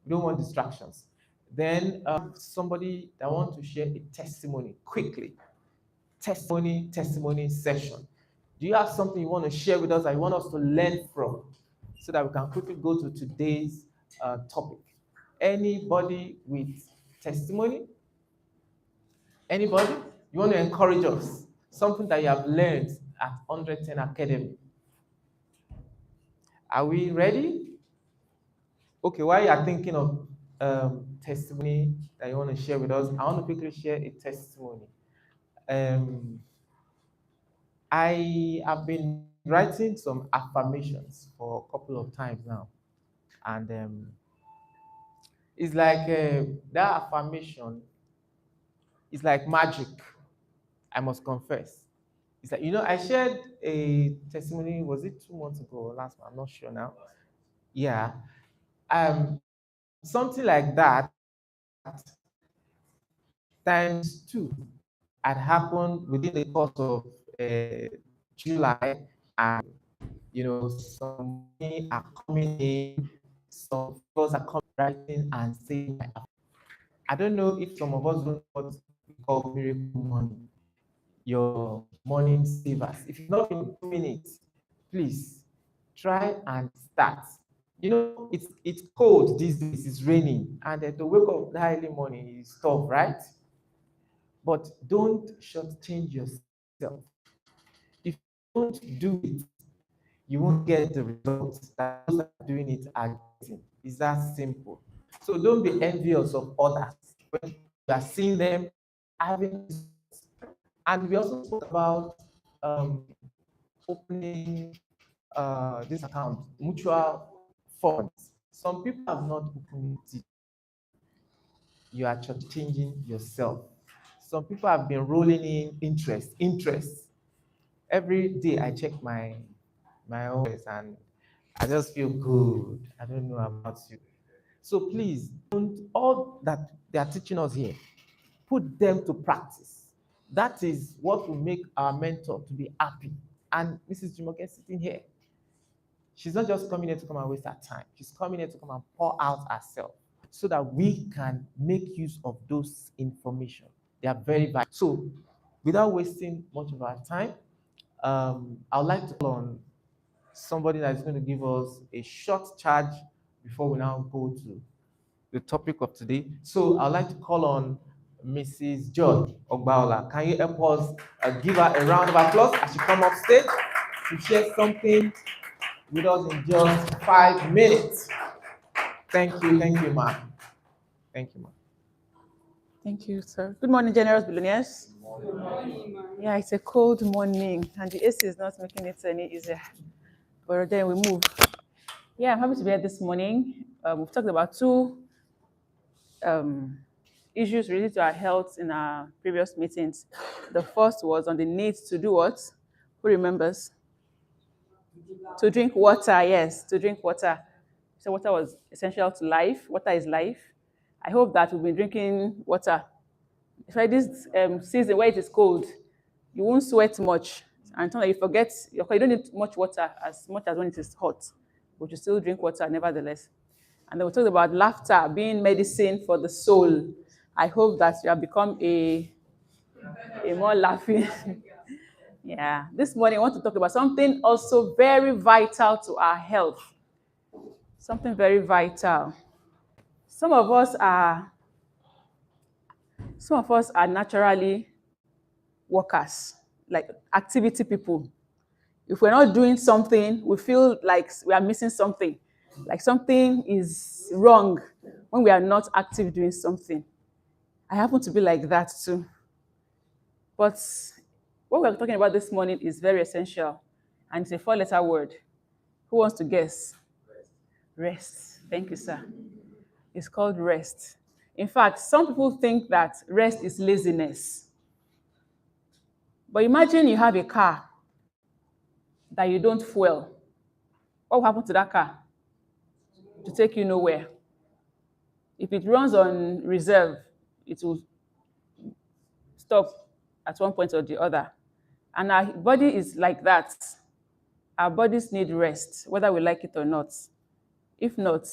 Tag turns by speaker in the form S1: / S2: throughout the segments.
S1: We don't want distractions. Then somebody that wants to share a testimony quickly. Testimony session. Do you have something you want to share with us that you want us to learn from so that we can quickly go to today's topic? Anybody with testimony? Anybody? You want to encourage us? Something that you have learned at 110 Academy. Are we ready? Okay, while you are thinking of testimony that you want to share with us, I want to quickly share a testimony. I have been writing some affirmations for a couple of times now, and it's like that affirmation is like magic. I must confess. It's like, I shared a testimony, was it 2 months ago or last month? I'm not sure now. Yeah. Something like that times two had happened within the course of July, and some are coming in, some people are coming, writing and saying, I don't know if some of us don't know what we call miracle morning, your morning savers. If you've not been doing it, please try and start. It's cold these days, it's raining, and to wake up that early morning is tough, right? But don't shortchange yourself. If you don't do it, you won't get the results that those that are doing it are getting. It's that simple. So don't be envious of others when you are seeing them having results. And we also spoke about opening this account, mutual funds. Some people have not opened it. You are changing yourself. Some people have been rolling in interest. Every day I check my OS and I just feel good. I don't know about you. So please, don't all that they are teaching us here, put them to practice. That is what will make our mentor to be happy. And Mrs. Jumoke sitting here, she's not just coming here to come and waste her time. She's coming here to come and pour out herself so that we can make use of those information. They are very valuable. So without wasting much of our time, I would like to call on somebody that is going to give us a short charge before we now go to the topic of today. So I'd like to call on Mrs. Joy Ogbaola. Can you help us give her a round of applause as she comes up stage to share something with us in just 5 minutes? Thank you, ma'am. Thank you, ma'am.
S2: Thank you, sir. Good morning, generous billionaires. Good morning, ma'am. Yeah, it's a cold morning, and the AC is not making it any easier. But then we move. Yeah, I'm happy to be here this morning. We've talked about two issues related to our health in our previous meetings. The first was on the need to do what? Who remembers? To drink water, yes, to drink water. So water was essential to life. Water is life. I hope that we've been drinking water. Especially this season where it is cold, you won't sweat much. And you forget, you don't need much water as much as when it is hot, but you still drink water nevertheless. And then we talked about laughter being medicine for the soul. I hope that you have become a more laughing. Yeah. This morning I want to talk about something also very vital to our health. Something very vital. Some of us are naturally workers, like activity people. If we're not doing something, we feel like we are missing something, like something is wrong when we are not active doing something. I happen to be like that too. But what we're talking about this morning is very essential, and it's a 4-letter word. Who wants to guess? Rest. Thank you, sir. It's called rest. In fact, some people think that rest is laziness. But imagine you have a car that you don't fuel. What will happen to that car? To take you nowhere. If it runs on reserve, it will stop at one point or the other. And our body is like that. Our bodies need rest, whether we like it or not. If not,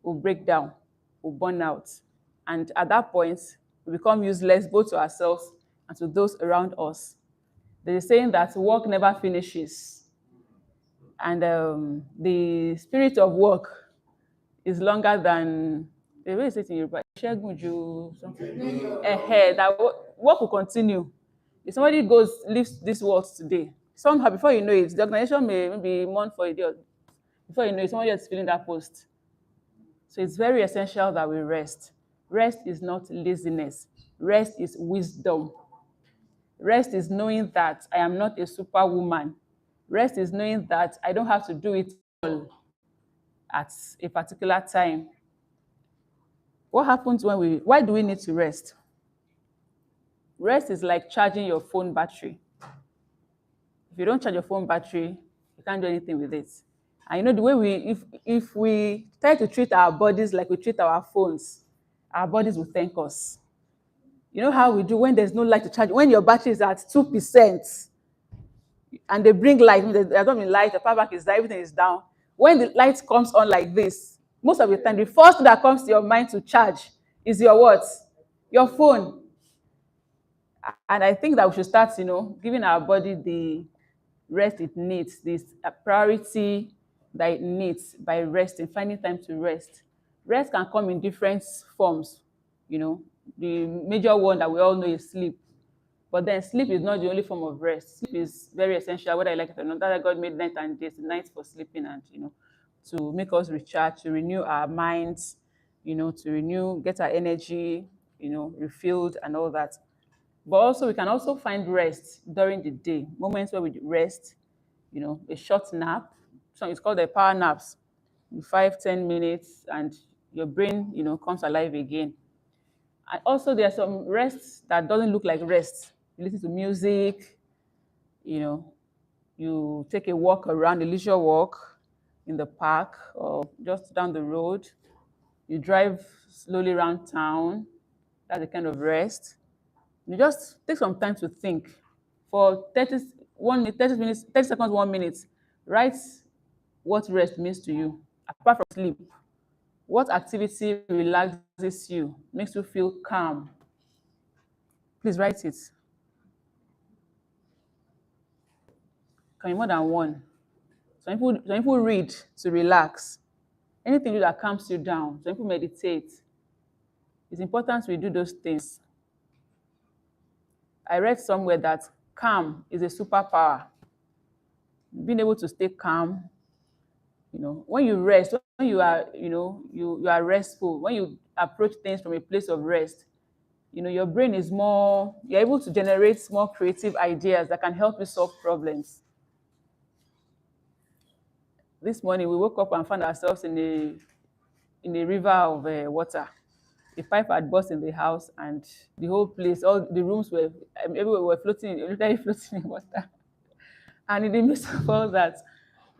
S2: we'll break down. will burn out. And at that point, we become useless both to ourselves and to those around us. There is saying that work never finishes. And the spirit of work is longer than the way you say it in Yoruba. Ṣẹ́gun ju something. That work will continue. If somebody goes leaves this world today, somehow before you know it, the organization may maybe mourn for a day. Before you know it, somebody else is filling that post. So it's very essential that we rest. Rest is not laziness. Rest is wisdom. Rest is knowing that I am not a superwoman. Rest is knowing that I don't have to do it all at a particular time. What happens why do we need to rest? Rest is like charging your phone battery. If you don't charge your phone battery, you can't do anything with it. And you know the way if we try to treat our bodies like we treat our phones, our bodies will thank us. You know how we do when there's no light to charge, when your battery is at 2%, and they bring light, there's not been light, the power bank is down, everything is down. When the light comes on like this, most of the time, the first thing that comes to your mind to charge is your what? Your phone. And I think that we should start, giving our body the rest it needs, this priority that it needs by resting, finding time to rest. Rest can come in different forms. The major one that we all know is sleep. But then sleep is not the only form of rest. Sleep is very essential, whether I like it or not. That God made night and day, night for sleeping and, to make us recharge, to renew our minds, to get our energy, refilled and all that. But also, we can also find rest during the day, moments where we rest, a short nap. So it's called the power naps, 5-10 minutes, and your brain, comes alive again. And also, there are some rests that doesn't look like rest. You listen to music, you take a walk around, a leisure walk in the park or just down the road. You drive slowly around town. That's a kind of rest. You just take some time to think for 30 minutes, 30 seconds, 1 minute. Write what rest means to you. Apart from sleep, what activity relaxes you, makes you feel calm? Please write it. Can be more than one. Some people read to relax. Anything that calms you down. Some people meditate. It's important we do those things. I read somewhere that calm is a superpower. Being able to stay calm, when you rest, when you are, you are restful, when you approach things from a place of rest, your brain is you're able to generate more creative ideas that can help you solve problems. This morning, we woke up and found ourselves in a river of water. A pipe had burst in the house, and the whole place, all the rooms were, everywhere were floating, literally floating in water. And in the midst of all that,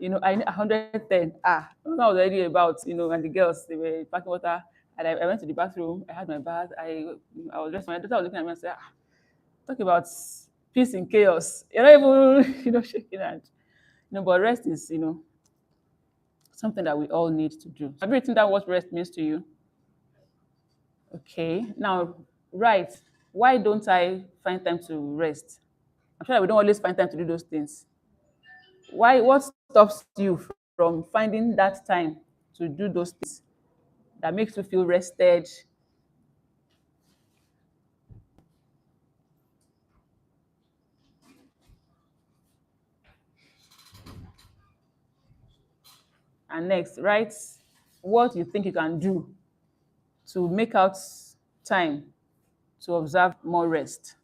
S2: I 110. I was already about, and the girls, they were packing water. And I went to the bathroom. I had my bath. I was dressed. My daughter was looking at me and said, talk about peace in chaos. You're not even, shaking hand. But rest is, something that we all need to do. Have you written down what rest means to you? Okay. Now, right. Why don't I find time to rest? I'm sure that we don't always find time to do those things. What stops you from finding that time to do those things that makes you feel rested? And next, write what you think you can do to make out time to observe more rest.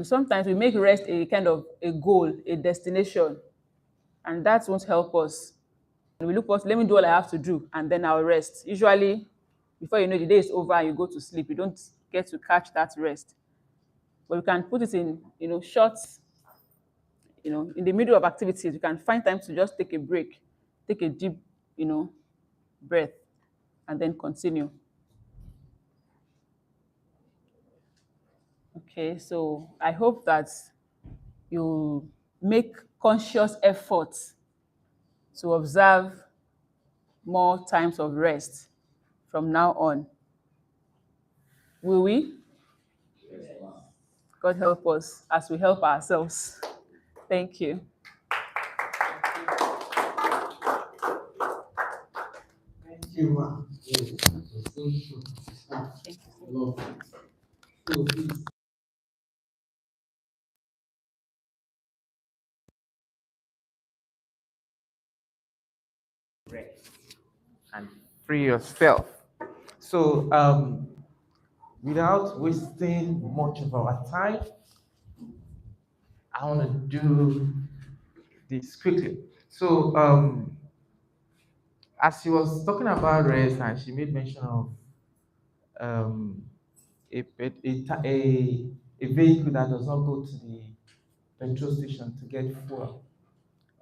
S2: Sometimes we make rest a kind of a goal, a destination, and that won't help us. We look for, let me do all I have to do, and then I'll rest. Usually, before you know, the day is over and you go to sleep. You don't get to catch that rest. But you can put it in, short, in the middle of activities. You can find time to just take a break, take a deep, breath, and then continue. Okay, so I hope that you make conscious efforts to observe more times of rest from now on. Will we? God help us as we help ourselves. Thank you.
S1: Thank you, ma. Rest and free yourself. So, without wasting much of our time, I want to do this quickly. So, as she was talking about rest, and she made mention of um, a vehicle that does not go to the petrol station to get fuel.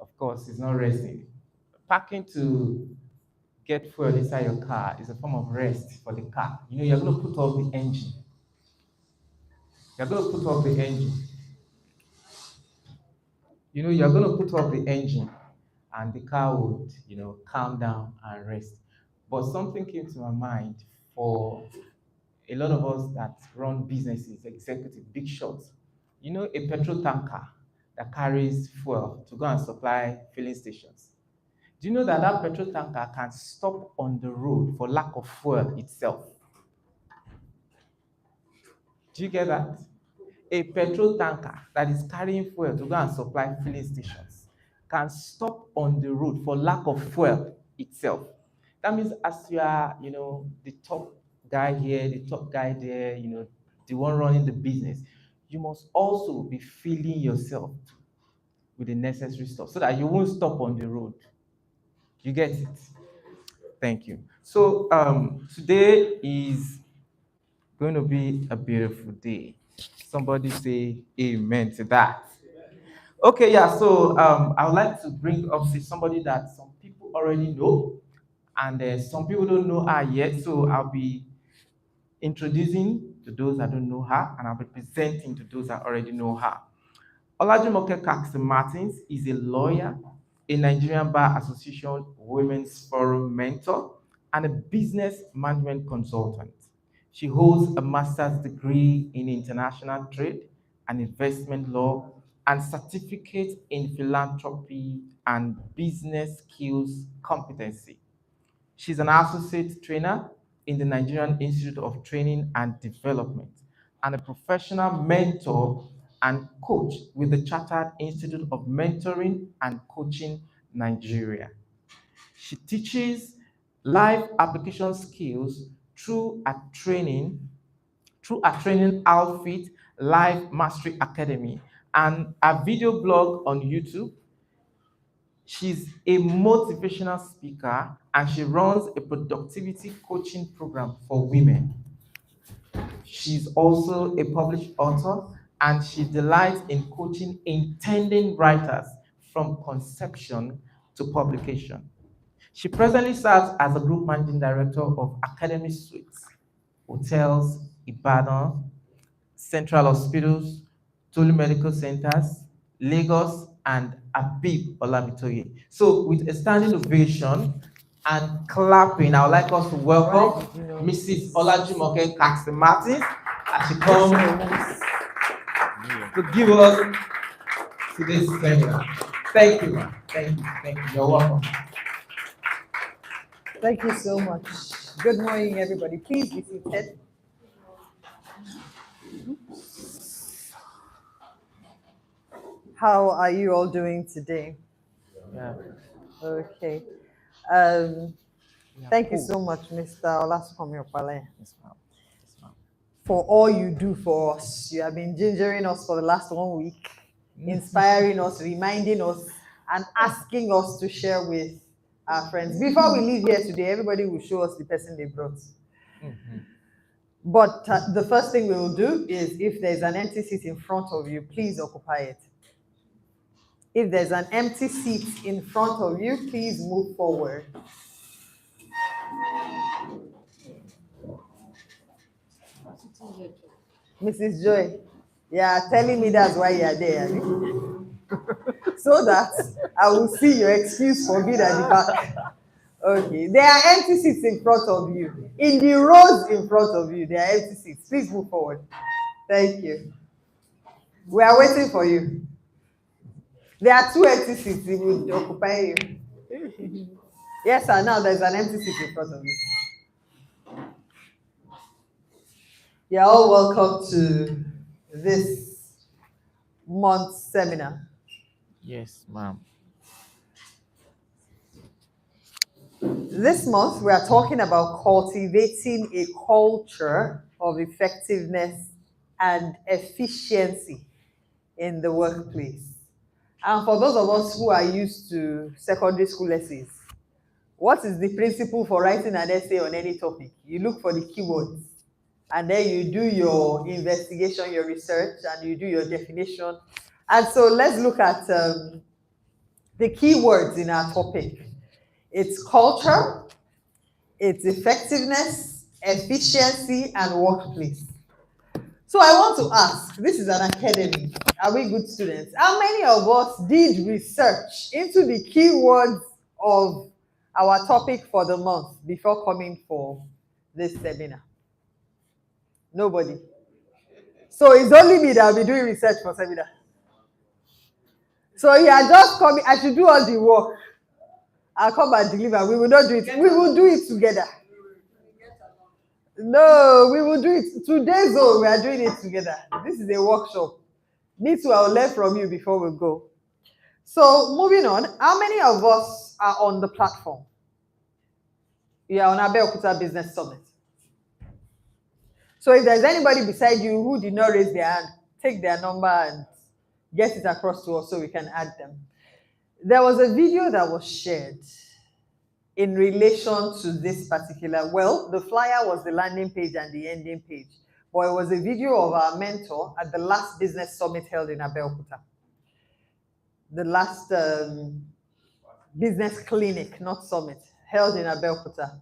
S1: Of course, it's not resting. Parking to get fuel inside your car is a form of rest for the car. You know, you're going to put off the engine. You're going to put off the engine. You know, you're going to put off the engine and the car would, calm down and rest. But something came to my mind for a lot of us that run businesses, executive, big shots. You know, a petrol tanker that carries fuel to go and supply filling stations. Do you know that that petrol tanker can stop on the road for lack of fuel itself? Do you get that? A petrol tanker that is carrying fuel to go and supply filling stations can stop on the road for lack of fuel itself. That means as you are, the top guy here, the top guy there, the one running the business, you must also be filling yourself with the necessary stuff so that you won't stop on the road. You get it? Thank you. So today is going to be a beautiful day. Somebody say amen to that. Okay, yeah, so I would like to bring up somebody that some people already know, and some people don't know her yet, so I'll be introducing to those that don't know her, and I'll be presenting to those that already know her. Olajumoke Caxton-Martins is a lawyer, a Nigerian Bar Association Women's Forum mentor, and a business management consultant. She holds a master's degree in international trade and investment law and certificate in philanthropy and business skills competency. She's an associate trainer in the Nigerian Institute of Training and Development and a professional mentor and coach with the Chartered Institute of Mentoring and Coaching Nigeria. She teaches life application skills through a training outfit, Life Mastery Academy, and a video blog on YouTube. She's a motivational speaker and she runs a productivity coaching program for women. She's also a published author and she delights in coaching intending writers from conception to publication. She presently serves as a group managing director of Academy Suites, Hotels, Ibadan, Central Hospitals, Tolu Medical Centers, Lagos, and Abib Olabitoye. So, with a standing ovation and clapping, I would like us to welcome Mrs. Olajumoke Caxton-Martins as she comes to give us today's seminar. Thank you, ma'am. Thank you. Thank you. You're welcome.
S3: Thank you so much. Good morning, everybody. Please be seated. How are you all doing today?
S1: Yeah.
S3: Okay.
S1: Yeah,
S3: Thank you
S1: cool.
S3: so much, Mr. Olajumoke Caxton,
S1: Yes, ma'am. Yes, ma'am.
S3: for all you do for us. You have been gingering us for the last 1 week, inspiring us, reminding us, and asking us to share with our friends. Before we leave here today, everybody will show us the person they brought.
S1: Mhm.
S3: But the first thing we will do is if there's an empty seat in front of you, please occupy it. If there's an empty seat in front of you, please move forward. Mrs. Joy, telling me that's why you're there, Abi? So that I will see your excuse for being at the back. Okay, there are empty seats in front of you. In the rows in front of you, there are empty seats. Please move forward. Thank you. We are waiting for you. There are 2 empty seats. It will occupy you. Yes, sir. Now there's an empty seat in front of you. You're all welcome to this month's seminar.
S1: Yes, ma'am.
S3: This month, we are talking about cultivating a culture of effectiveness and efficiency in the workplace. And for those of us who are used to secondary school essays, what is the principle for writing an essay on any topic? You look for the keywords, and then you do your investigation, your research, and you do your definition. And so let's look at the keywords in our topic. It's culture, it's effectiveness, efficiency, and workplace. So I want to ask, this is an academy. Are we good students? How many of us did research into the keywords of our topic for the month before coming for this seminar? Nobody. So it's only me that will be doing research for seminar. So you are just coming, I should do all the work. I'll come and deliver. We will not do it. We will do it together. No, we will do it. Today's zone, we are doing it together. This is a workshop. Me too, I'll learn from you before we go. So moving on, how many of us are on the platform? You are on Abeokuta Business Summit. So if there's anybody beside you who did not raise their hand, take their number and get it across to us so we can add them. There was a video that was shared in relation to this particular, well, the flyer was the landing page and the ending page, but it was a video of our mentor at the last business summit held in Abeokuta. The last business clinic, not summit, held in Abeokuta.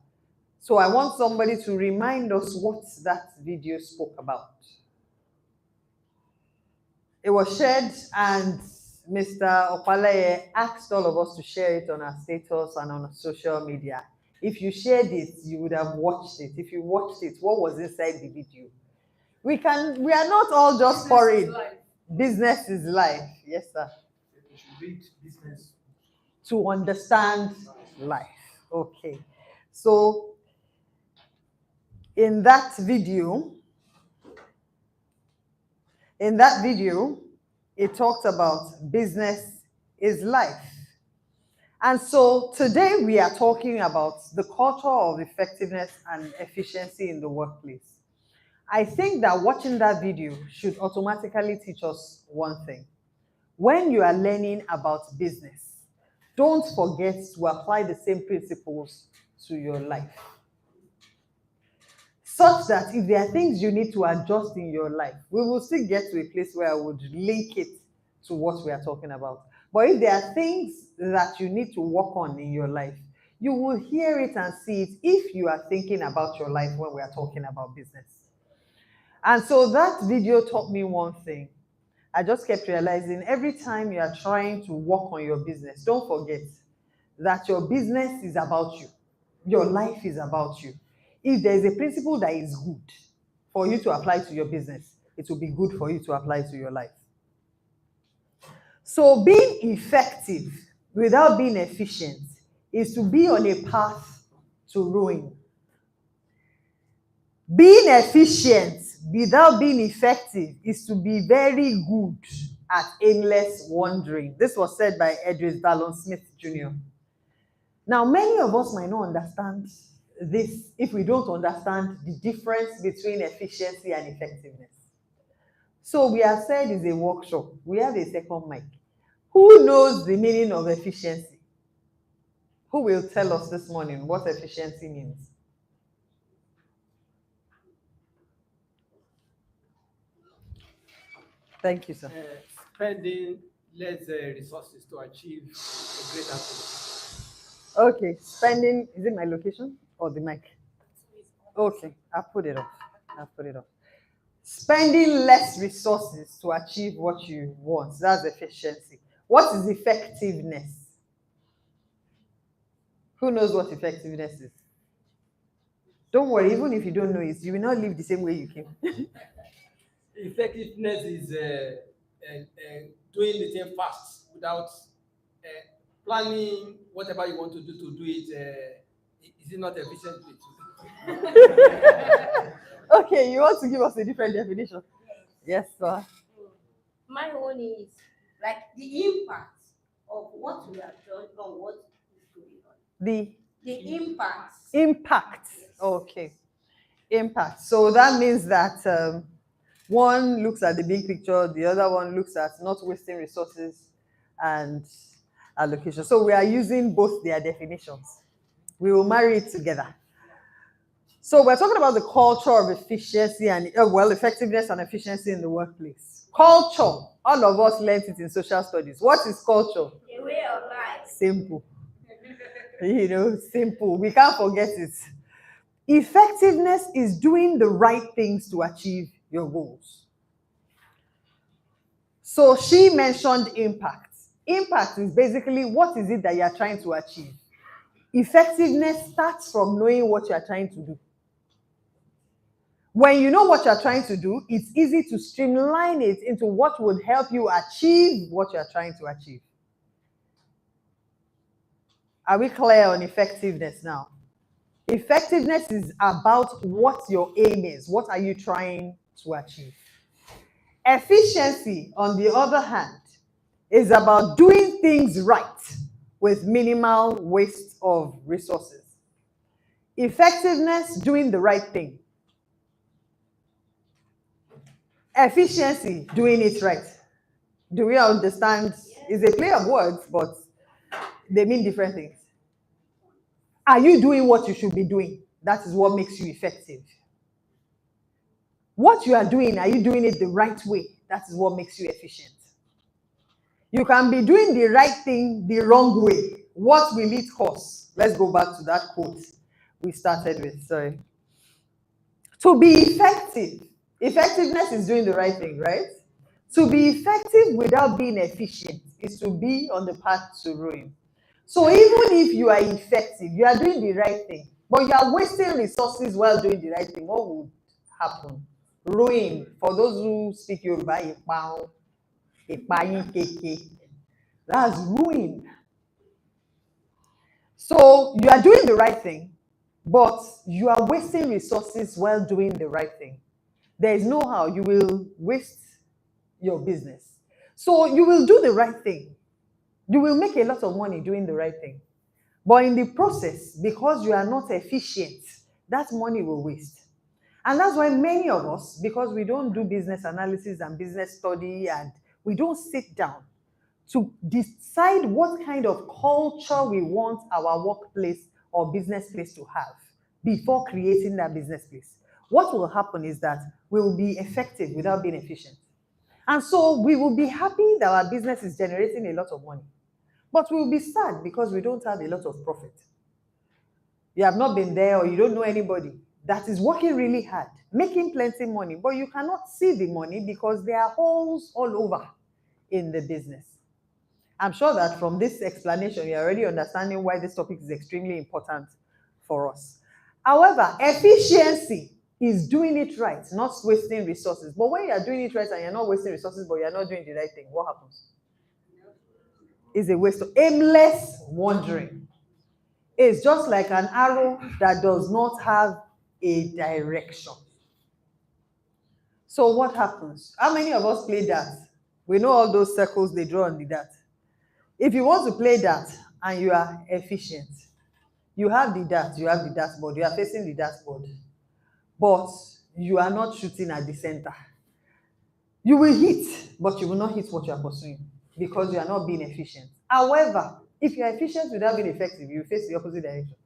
S3: So I want somebody to remind us what that video spoke about. It was shared and Mr. Opaleye asked all of us to share it on our status and on social media. If you shared it, you would have watched it. If you watched it, what was inside the video? We are not all just foreign. Business is life. Yes, sir.
S4: You should read business
S3: To understand life. Okay. So in that video, it talked about business is life. And so today we are talking about the culture of effectiveness and efficiency in the workplace. I think that watching that video should automatically teach us one thing. When you are learning about business, don't forget to apply the same principles to your life. Such that if there are things you need to adjust in your life, we will still get to a place where I would link it to what we are talking about. But if there are things that you need to work on in your life, you will hear it and see it if you are thinking about your life when we are talking about business. And so that video taught me one thing. I just kept realizing every time you are trying to work on your business, don't forget that your business is about you. Your life is about you. If there is a principle that is good for you to apply to your business, it will be good for you to apply to your life. So being effective without being efficient is to be on a path to ruin. Being efficient without being effective is to be very good at aimless wandering. This was said by Edris Dallon Smith Jr. Now, many of us might not understand this if we don't understand the difference between efficiency and effectiveness. So we have said it's a workshop. We have a second mic. Who knows the meaning of efficiency? Who will tell us this morning what efficiency means? Thank you, sir.
S4: spending less resources to achieve a greater outcome.
S3: Okay, spending, is it my location or the mic? Okay, I'll put it off. Spending less resources to achieve what you want. That's efficiency. What is effectiveness? Who knows what effectiveness is? Don't worry, even if you don't know it, you will not live the same way you came.
S4: Effectiveness is doing the thing fast without planning whatever you want to do it. Is it not efficiently?
S3: Okay, you want to give us a different definition? Yes, sir.
S5: My own is like the impact of what we have done on what is going on. The impact.
S3: Impact. Okay. Impact. So that means that one looks at the big picture, the other one looks at not wasting resources and allocation. So we are using both their definitions. We will marry it together. So we're talking about the culture of efficiency and effectiveness and efficiency in the workplace. Culture. All of us learned it in social studies. What is culture?
S5: A way of life.
S3: Simple. Simple. We can't forget it. Effectiveness is doing the right things to achieve your goals. So she mentioned impact. Impact is basically what is it that you are trying to achieve. Effectiveness starts from knowing what you are trying to do. When you know what you're trying to do, it's easy to streamline it into what would help you achieve what you're trying to achieve. Are we clear on effectiveness now? Effectiveness is about what your aim is. What are you trying to achieve? Efficiency, on the other hand, is about doing things right with minimal waste of resources. Effectiveness, doing the right thing. Efficiency, doing it right. Do we understand? It's a play of words, but they mean different things. Are you doing what you should be doing? That is what makes you effective. What you are doing, are you doing it the right way? That is what makes you efficient. You can be doing the right thing the wrong way. What will it cost? Let's go back to that quote we started with. Sorry. To be effective, effectiveness is doing the right thing, right? To be effective without being efficient is to be on the path to ruin. So even if you are effective, you are doing the right thing, but you are wasting resources while doing the right thing, what would happen? Ruin. For those who speak Yoruba, that's ruin. So you are doing the right thing, but you are wasting resources while doing the right thing. There is no how you will waste your business. So you will do the right thing. You will make a lot of money doing the right thing. But in the process, because you are not efficient, that money will waste. And that's why many of us, because we don't do business analysis and business study, and we don't sit down to decide what kind of culture we want our workplace or business place to have before creating that business place. What will happen is that we will be effective without being efficient. And so we will be happy that our business is generating a lot of money. But we will be sad because we don't have a lot of profit. You have not been there or you don't know anybody that is working really hard, making plenty money, but you cannot see the money because there are holes all over in the business. I'm sure that from this explanation, you're already understanding why this topic is extremely important for us. However, efficiency is doing it right, not wasting resources. But when you're doing it right and you're not wasting resources, but you're not doing the right thing, what happens? It's a waste of aimless wandering. It's just like an arrow that does not have a direction. So what happens? How many of us play that? We know all those circles they draw on the dart. If you want to play that and you are efficient, you have the dartboard, you are facing the dartboard, but you are not shooting at the center. You will hit, but you will not hit what you are pursuing because you are not being efficient. However, if you are efficient without being effective, you face the opposite direction.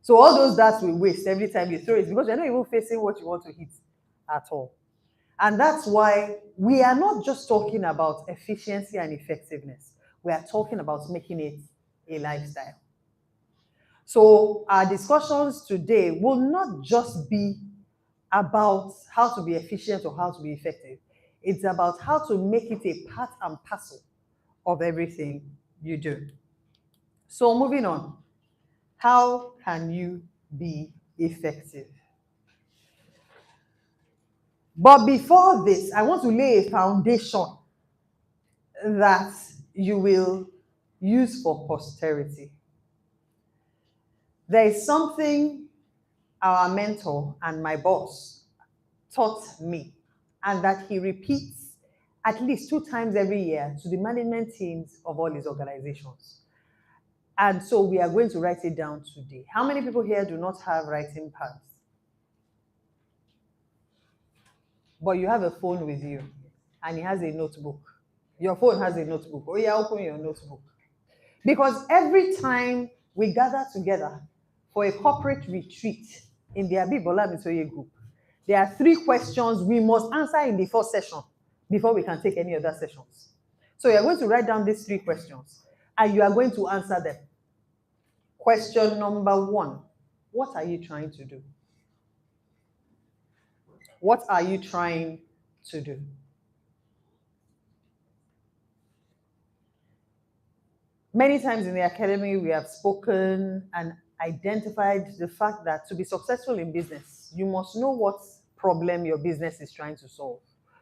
S3: So all those darts will waste every time you throw it because you're not even facing what you want to hit at all. And that's why we are not just talking about efficiency and effectiveness. We are talking about making it a lifestyle. So our discussions today will not just be about how to be efficient or how to be effective. It's about how to make it a part and parcel of everything you do. So moving on. How can you be effective? But before this, I want to lay a foundation that you will use for posterity. There is something our mentor and my boss taught me, and that he repeats at least 2 times every year to the management teams of all his organizations. And so we are going to write it down today. How many people here do not have writing pads? But you have a phone with you, and it has a notebook. Your phone has a notebook. Oh yeah, open your notebook. Because every time we gather together for a corporate retreat in the Abibola Mitoye group, there are 3 questions we must answer in the first session before we can take any other sessions. So you're going to write down these 3 questions, and you are going to answer them. Question number 1, what are you trying to do? What are you trying to do? Many times in the academy, we have spoken and identified the fact that to be successful in business, you must know what problem your business is trying to solve.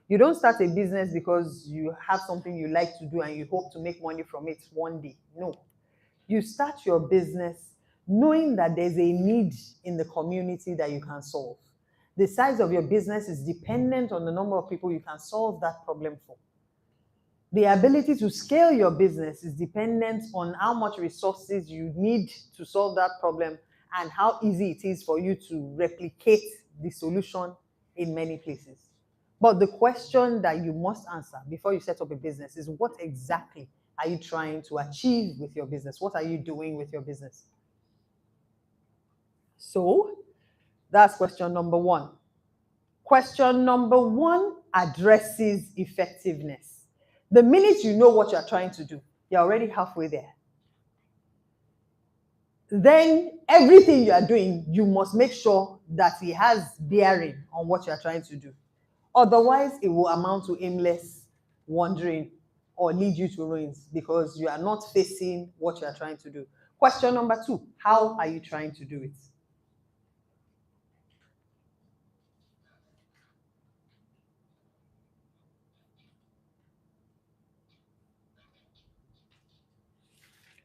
S3: You don't start a business because you have something you like to do and you hope to make money from it one day. No. You start your business knowing that there's a need in the community that you can solve. The size of your business is dependent on the number of people you can solve that problem for. The ability to scale your business is dependent on how much resources you need to solve that problem and how easy it is for you to replicate the solution in many places. But the question that you must answer before you set up a business is, what exactly are you trying to achieve with your business? What are you doing with your business? So that's question number 1. Question number 1 addresses effectiveness. The minute you know what you're trying to do, you're already halfway there. Then everything you are doing, you must make sure that it has bearing on what you're trying to do. Otherwise, it will amount to aimless wandering or lead you to ruins because you are not facing what you are trying to do. Question number 2, how are you trying to do it?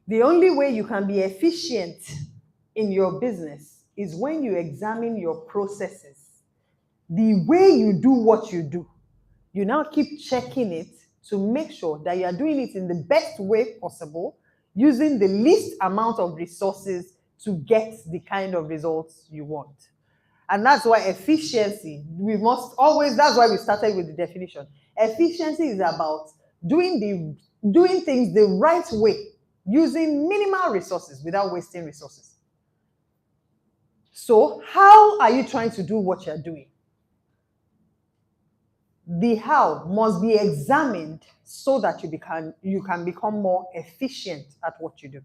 S3: The only way you can be efficient in your business is when you examine your processes. The way you do what you do, you now keep checking it to make sure that you are doing it in the best way possible, using the least amount of resources to get the kind of results you want. And that's why efficiency, that's why we started with the definition. Efficiency is about doing things the right way, using minimal resources without wasting resources. So how are you trying to do what you're doing? The how must be examined so that you can become more efficient at what you do.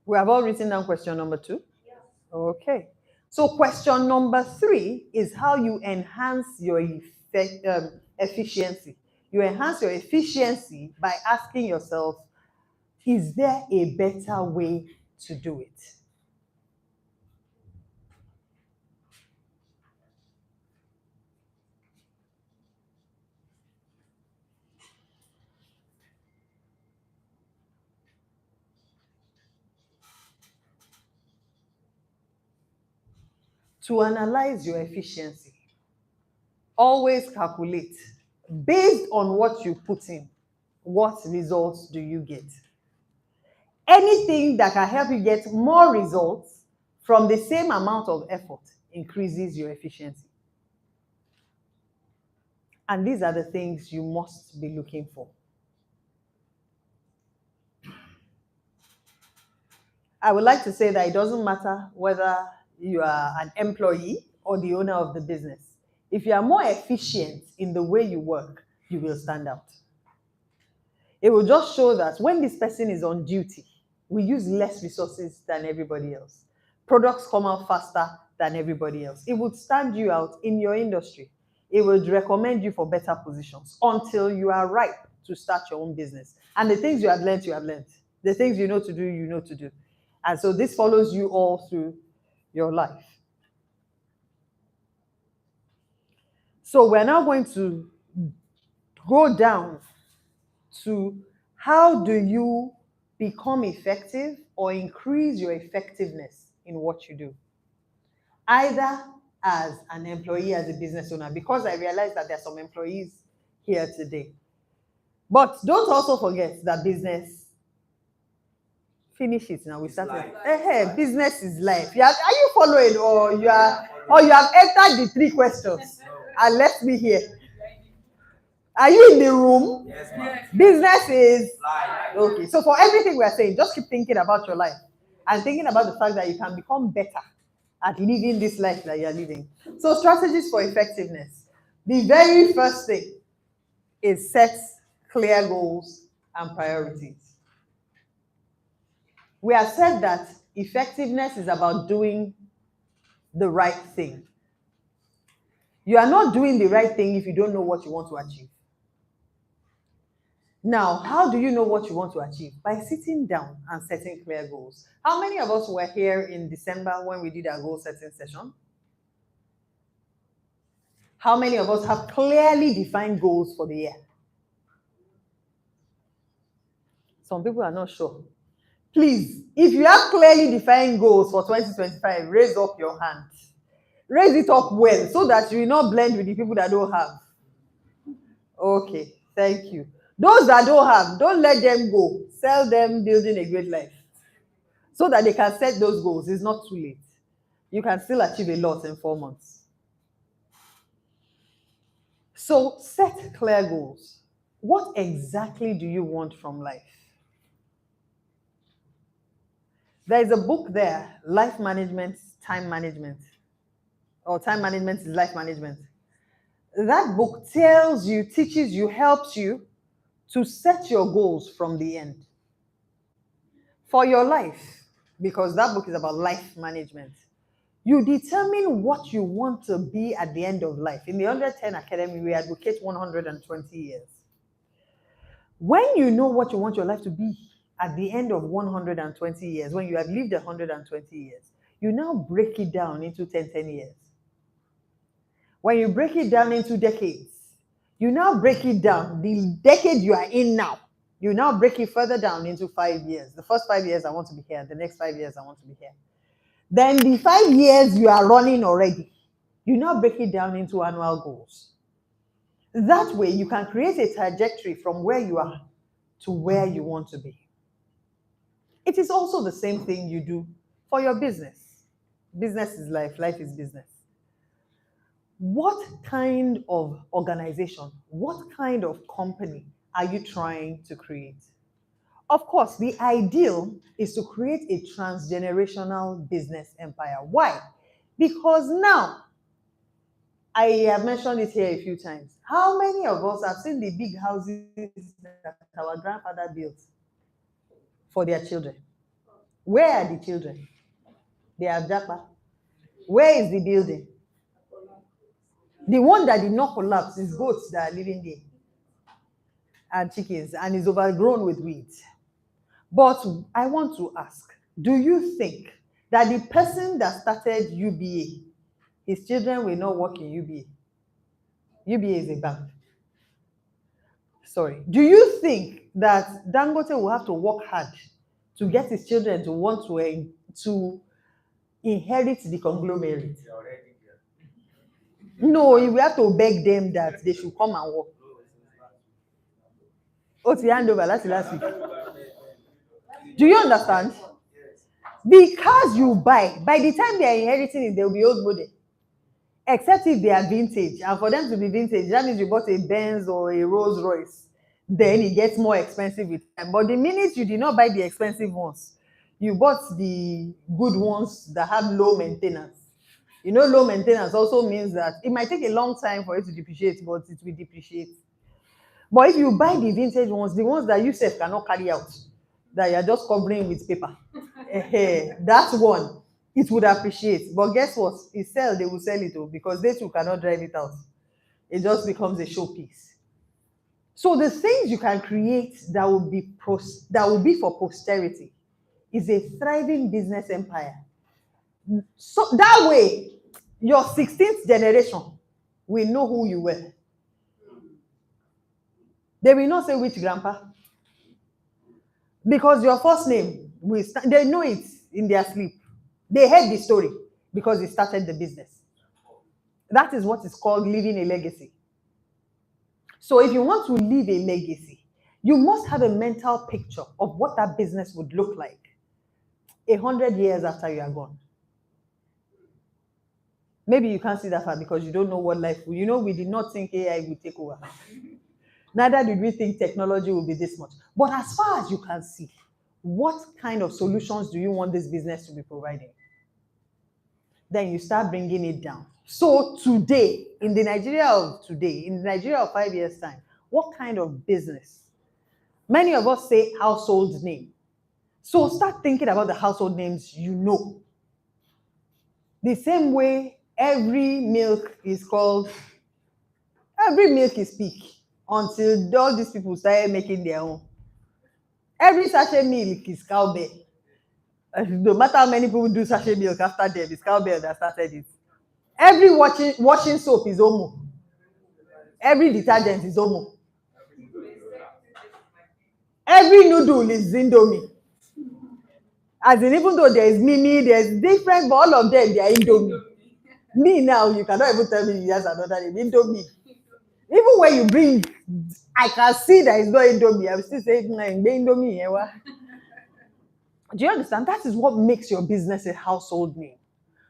S3: We have all written down question number 2?
S5: Yeah.
S3: Okay. So question number 3 is how you enhance your efficiency. You enhance your efficiency by asking yourself, is there a better way to do it? To analyze your efficiency, always calculate, based on what you put in, what results do you get? Anything that can help you get more results from the same amount of effort increases your efficiency. And these are the things you must be looking for. I would like to say that it doesn't matter whether you are an employee or the owner of the business. If you are more efficient in the way you work, you will stand out. It will just show that when this person is on duty, we use less resources than everybody else. Products come out faster than everybody else. It would stand you out in your industry. It would recommend you for better positions until you are ripe to start your own business. And the things you have learned, you have learned. The things you know to do, you know to do. And so this follows you all through your life. So we're now going to go down to how do you become effective or increase your effectiveness in what you do, either as an employee, as a business owner, because I realize that there are some employees here today. But don't also forget that business, finish it now, we started. Business is life. Are you following, or you have entered the 3 questions and left me here? Are you in the room?
S4: Yes, ma'am.
S3: Business is
S4: Life.
S3: okay. So for everything we're saying, just keep thinking about your life and thinking about the fact that you can become better at living this life that you're living. So strategies for effectiveness. The very first thing is set clear goals and priorities. We have said that effectiveness is about doing the right thing. You are not doing the right thing if you don't know what you want to achieve. Now, how do you know what you want to achieve? By sitting down and setting clear goals. How many of us were here in December when we did our goal setting session? How many of us have clearly defined goals for the year? Some people are not sure. Please, if you have clearly defined goals for 2025, raise up your hand. Raise it up well so that you will not blend with the people that don't have. Okay, thank you. Those that don't have, don't let them go. Sell them building a great life so that they can set those goals. It's not too late. You can still achieve a lot in 4 months. So set clear goals. What exactly do you want from life? There is a book there, Life Management, Time Management, or Time Management is Life Management. That book tells you, teaches you, helps you to set your goals from the end for your life, because that book is about life management. You determine what you want to be at the end of life. In the 110 Academy, we advocate 120 years. When you know what you want your life to be at the end of 120 years, when you have lived 120 years, you now break it down into 10 years. When you break it down into decades, you now break it down, the decade you are in now, you now break it further down into 5 years. The first 5 years I want to be here, the next 5 years I want to be here. Then the 5 years you are running already, you now break it down into annual goals. That way you can create a trajectory from where you are to where you want to be. It is also the same thing you do for your business. Business is life, life is business. What kind of organization, what kind of company are you trying to create? Of course, the ideal is to create a transgenerational business empire. Why? Because now, I have mentioned it here a few times. How many of us have seen the big houses that our grandfather built for their children? Where are the children? They are Japa. Where is the building? The one that did not collapse is goats that are living there and chickens, and is overgrown with weeds. But I want to ask, do you think that the person that started UBA, his children will not work in UBA? UBA is a bank. Sorry. Do you think that Dangote will have to work hard to get his children to want to inherit the conglomerate? No, you have to beg them that they should come and work. What's the handover? That's last week. Do you understand? Because you buy, by the time they are inheriting it, they'll be old model. Except if they are vintage. And for them to be vintage, that means you bought a Benz or a Rolls Royce. Then it gets more expensive with time. But the minute you did not buy the expensive ones, you bought the good ones that have low maintenance. You know, low maintenance also means that it might take a long time for it to depreciate, but it will depreciate. But if you buy the vintage ones, the ones that you self cannot carry out, that you're just covering with paper, that one, it would appreciate. But guess what? They will sell it because they too cannot drive it out. It just becomes a showpiece. So the things you can create that will be for posterity is a thriving business empire. So that way, your 16th generation will know who you were. They will not say which grandpa. Because your first name, they know it in their sleep. They heard the story because they started the business. That is what is called leaving a legacy. So if you want to leave a legacy, you must have a mental picture of what that business would look like 100 years after you are gone. Maybe you can't see that far because you don't know what life will. You know, we did not think AI would take over. Neither did we think technology will be this much. But as far as you can see, what kind of solutions do you want this business to be providing? Then you start bringing it down. So today, in the Nigeria of today, in the Nigeria of 5 years' time, what kind of business? Many of us say household name. So start thinking about the household names you know. The same way every milk is peak until all these people started making their own. Every sachet milk is cowbell. No matter how many people do sachet milk after them, it's cowbell that started it. Every washing soap is Omo. Every detergent is Omo. Every noodle is Indomie. As in, even though there is Mimi, there's different, but all of them, they are Indomie. Me now, you cannot even tell me there's another name, Indomie. Even when you bring, I can see that it's not Indomie. I'm still saying, Indomie. Do you understand? That is what makes your business a household name.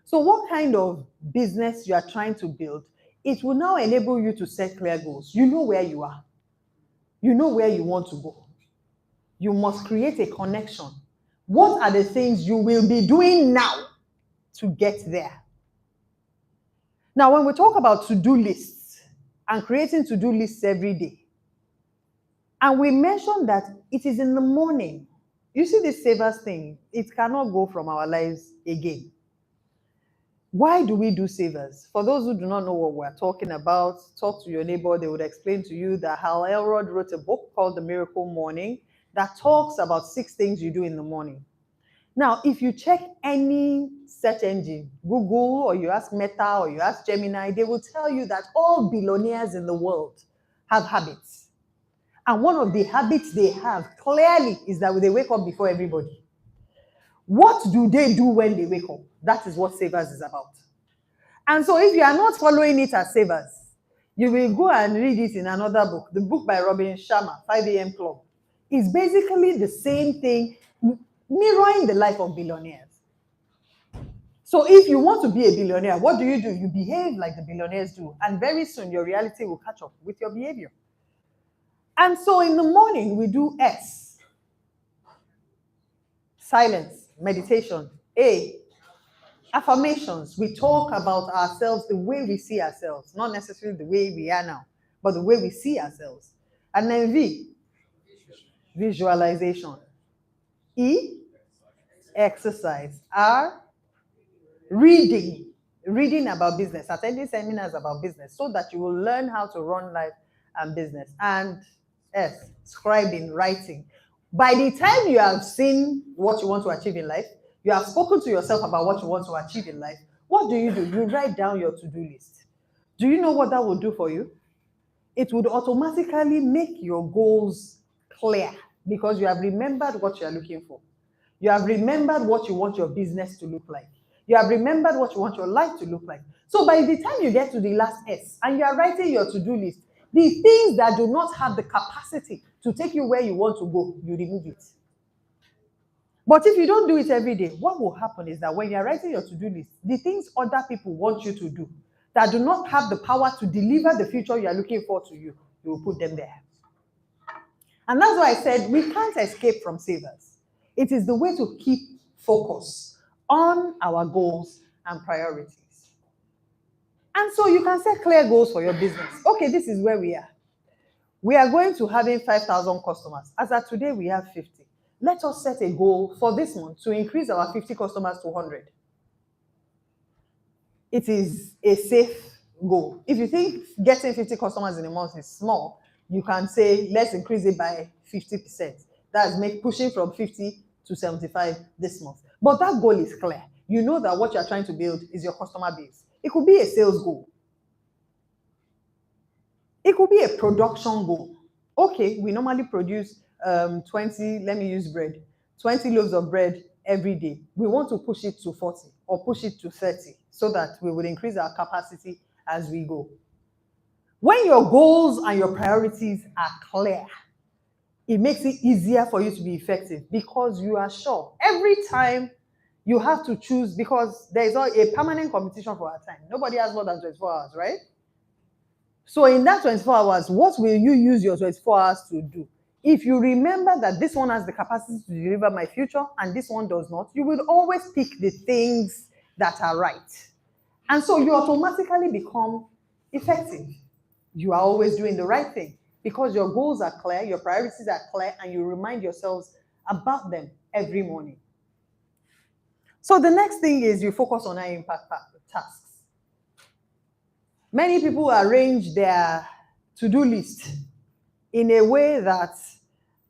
S3: So what kind of business you are trying to build, it will now enable you to set clear goals. You know where you are. You know where you want to go. You must create a connection. What are the things you will be doing now to get there? Now, when we talk about to-do lists and creating to-do lists every day, and we mentioned that it is in the morning. You see this savers thing, it cannot go from our lives again. Why do we do savers? For those who do not know what we're talking about, talk to your neighbor. They would explain to you that Hal Elrod wrote a book called The Miracle Morning that talks about 6 things you do in the morning. Now, if you check any search engine, Google, or you ask Meta, or you ask Gemini, they will tell you that all billionaires in the world have habits. And one of the habits they have clearly is that they wake up before everybody. What do they do when they wake up? That is what savers is about. And so if you are not following it as savers, you will go and read it in another book. The book by Robin Sharma, 5 a.m. Club, is basically the same thing, mirroring the life of billionaires. So if you want to be a billionaire, what do? You behave like the billionaires do. And very soon, your reality will catch up with your behavior. And so in the morning, we do S. Silence, meditation. A, affirmations. We talk about ourselves the way we see ourselves, not necessarily the way we are now, but the way we see ourselves. And then V, visualization. E, exercise. R, reading about business, attending seminars about business so that you will learn how to run life and business. And S, scribing, writing. By the time you have seen what you want to achieve in life, you have spoken to yourself about what you want to achieve in life, what do? You write down your to-do list. Do you know what that will do for you? It would automatically make your goals clear because you have remembered what you are looking for. You have remembered what you want your business to look like. You have remembered what you want your life to look like. So by the time you get to the last S and you are writing your to-do list, the things that do not have the capacity to take you where you want to go, you remove it. But if you don't do it every day, what will happen is that when you're writing your to-do list, the things other people want you to do that do not have the power to deliver the future you are looking for to you, you will put them there. And that's why I said we can't escape from savers. It is the way to keep focus on our goals and priorities. And so you can set clear goals for your business. Okay, this is where we are. We are going to having 5,000 customers. As of today, we have 50. Let us set a goal for this month to increase our 50 customers to 100. It is a safe goal. If you think getting 50 customers in a month is small, you can say, let's increase it by 50%. That's pushing from 50 to 75 this month. But that goal is clear. You know that what you're trying to build is your customer base. It could be a sales goal. It could be a production goal. Okay, we normally produce 20, let me use bread, 20 loaves of bread every day. We want to push it to 40 or push it to 30 so that we would increase our capacity as we go. When your goals and your priorities are clear, it makes it easier for you to be effective because you are sure. Every time you have to choose, because there is a permanent competition for our time. Nobody has more than 24 hours, right? So in that 24 hours, what will you use your 24 hours to do? If you remember that this one has the capacity to deliver my future and this one does not, you will always pick the things that are right. And so you automatically become effective. You are always doing the right thing because your goals are clear, your priorities are clear, and you remind yourselves about them every morning. So the next thing is you focus on high impact tasks. Many people arrange their to-do list in a way that,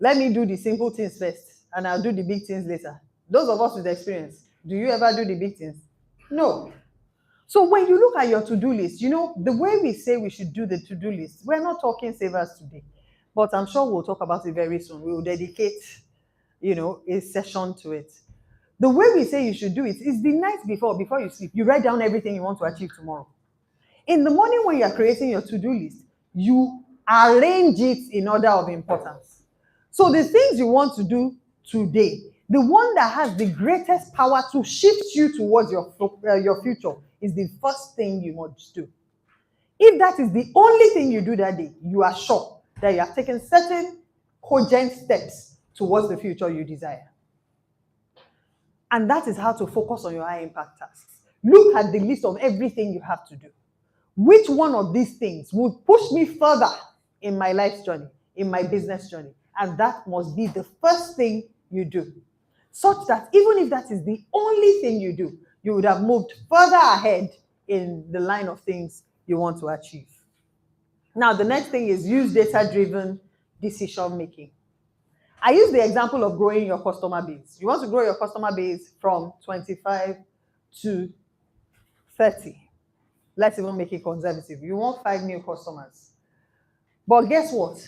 S3: let me do the simple things first, and I'll do the big things later. Those of us with experience, do you ever do the big things? No. So when you look at your to-do list, you know, the way we say we should do the to-do list, we're not talking savers today, but I'm sure we'll talk about it very soon. We will dedicate, a session to it. The way we say you should do it is the night before you sleep, you write down everything you want to achieve tomorrow. In the morning when you're creating your to-do list, you arrange it in order of importance. So the things you want to do today, the one that has the greatest power to shift you towards your future is the first thing you must do. If that is the only thing you do that day, you are sure that you have taken certain cogent steps towards the future you desire. And that is how to focus on your high impact tasks. Look at the list of everything you have to do. Which one of these things would push me further in my life's journey, in my business journey? And that must be the first thing you do. Such that even if that is the only thing you do, you would have moved further ahead in the line of things you want to achieve. Now, the next thing is use data-driven decision making. I use the example of growing your customer base. You want to grow your customer base from 25 to 30. Let's even make it conservative. You want 5 new customers. But guess what?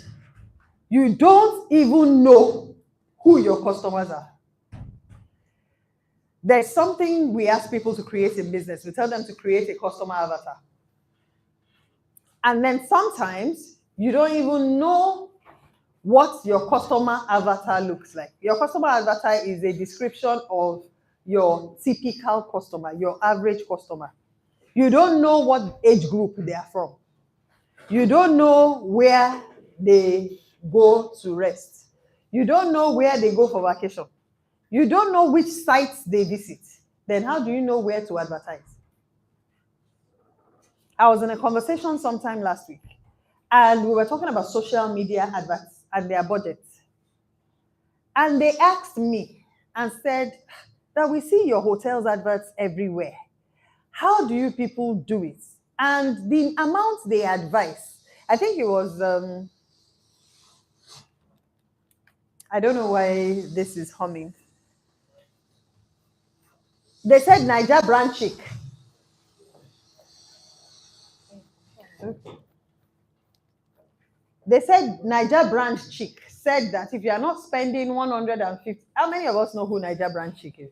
S3: You don't even know who your customers are. There's something we ask people to create in business. We tell them to create a customer avatar. And then sometimes you don't even know what your customer avatar looks like. Your customer avatar is a description of your typical customer, your average customer. You don't know what age group they are from. You don't know where they go to rest. You don't know where they go for vacation. You don't know which sites they visit. Then how do you know where to advertise? I was in a conversation sometime last week, and we were talking about social media adverts and their budgets. And they asked me and said that we see your hotel's adverts everywhere. How do you people do it? And the amount they advise, I think it was, I don't know why this is humming. They said Niger brand chic. They said Niger brand chic said that if you are not spending 150, how many of us know who Niger brand chic is?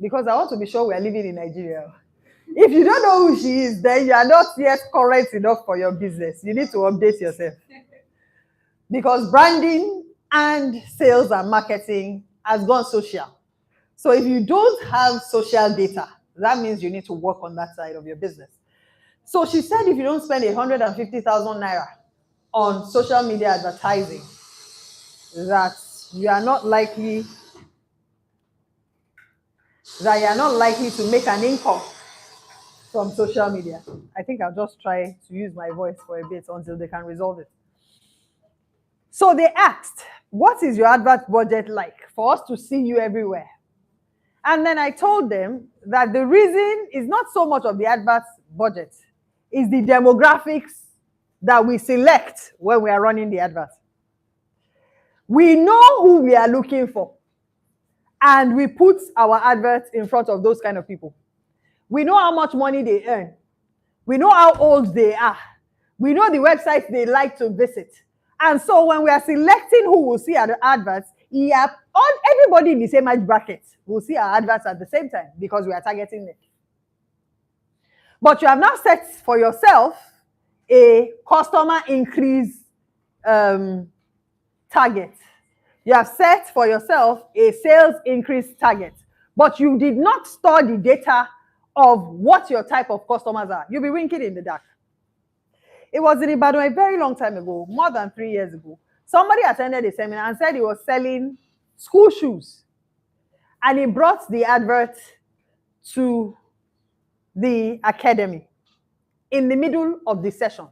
S3: Because I want to be sure we are living in Nigeria. If you don't know who she is, then you are not yet current enough for your business. You need to update yourself. Because branding and sales and marketing has gone social. So if you don't have social data, that means you need to work on that side of your business. So she said if you don't spend 150,000 naira on social media advertising, that you are not likely to make an income from social media. I think I'll just try to use my voice for a bit until they can resolve it. So they asked, what is your advert budget like for us to see you everywhere? And then I told them that the reason is not so much of the advert budget, is the demographics that we select when we are running the advert. We know who we are looking for, and we put our adverts in front of those kind of people. We know how much money they earn. We know how old they are. We know the websites they like to visit. And so when we are selecting who will see our adverts, everybody in the same age bracket will see our adverts at the same time because we are targeting them. But you have now set for yourself a customer increase target. You have set for yourself a sales increase target, but you did not store the data of what your type of customers are. You'll be winking in the dark. It was in Ibadan a very long time ago, more than 3 years ago. Somebody attended a seminar and said he was selling school shoes. And he brought the advert to the academy in the middle of the session.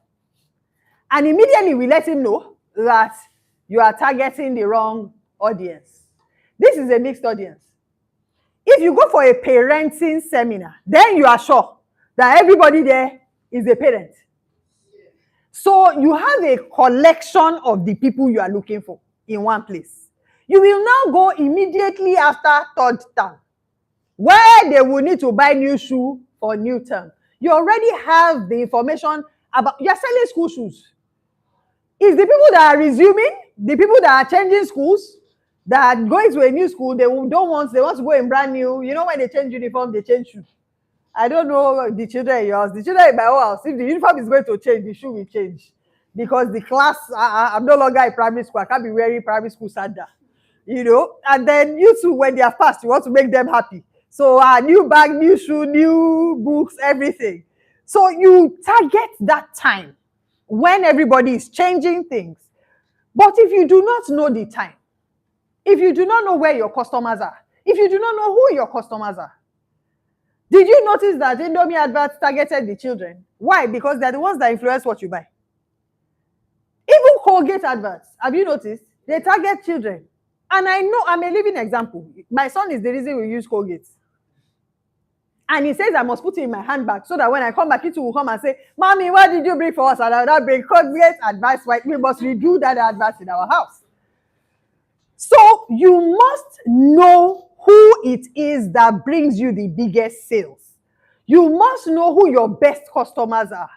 S3: And immediately we let him know that you are targeting the wrong audience. This is a mixed audience. If you go for a parenting seminar, then you are sure that everybody there is a parent. So you have a collection of the people you are looking for in one place. You will now go immediately after third term, where they will need to buy new shoe for new term. You already have the information about, you're selling school shoes. It's the people that are resuming, the people that are changing schools, that are going to a new school, they want to go in brand new. You know, when they change uniform, they change shoes. I don't know the children in yours. The children in my own house, if the uniform is going to change, the shoe will change. Because the class, I'm no longer in primary school. I can't be wearing primary school sandal. You know, and then you too, when they are passed, you want to make them happy. So new bag, new shoe, new books, everything. So you target that time when everybody is changing things. But if you do not know the time, if you do not know where your customers are, if you do not know who your customers are, did you notice that Indomie adverts targeted the children? Why? Because they're the ones that influence what you buy. Even Colgate adverts, have you noticed? They target children. And I know, I'm a living example. My son is the reason we use Colgate. And he says I must put it in my handbag so that when I come back, it will come and say, Mommy, what did you bring for us? And I will not bring Colgate advice. We must redo that advice in our house. So you must know who it is that brings you the biggest sales. You must know who your best customers are.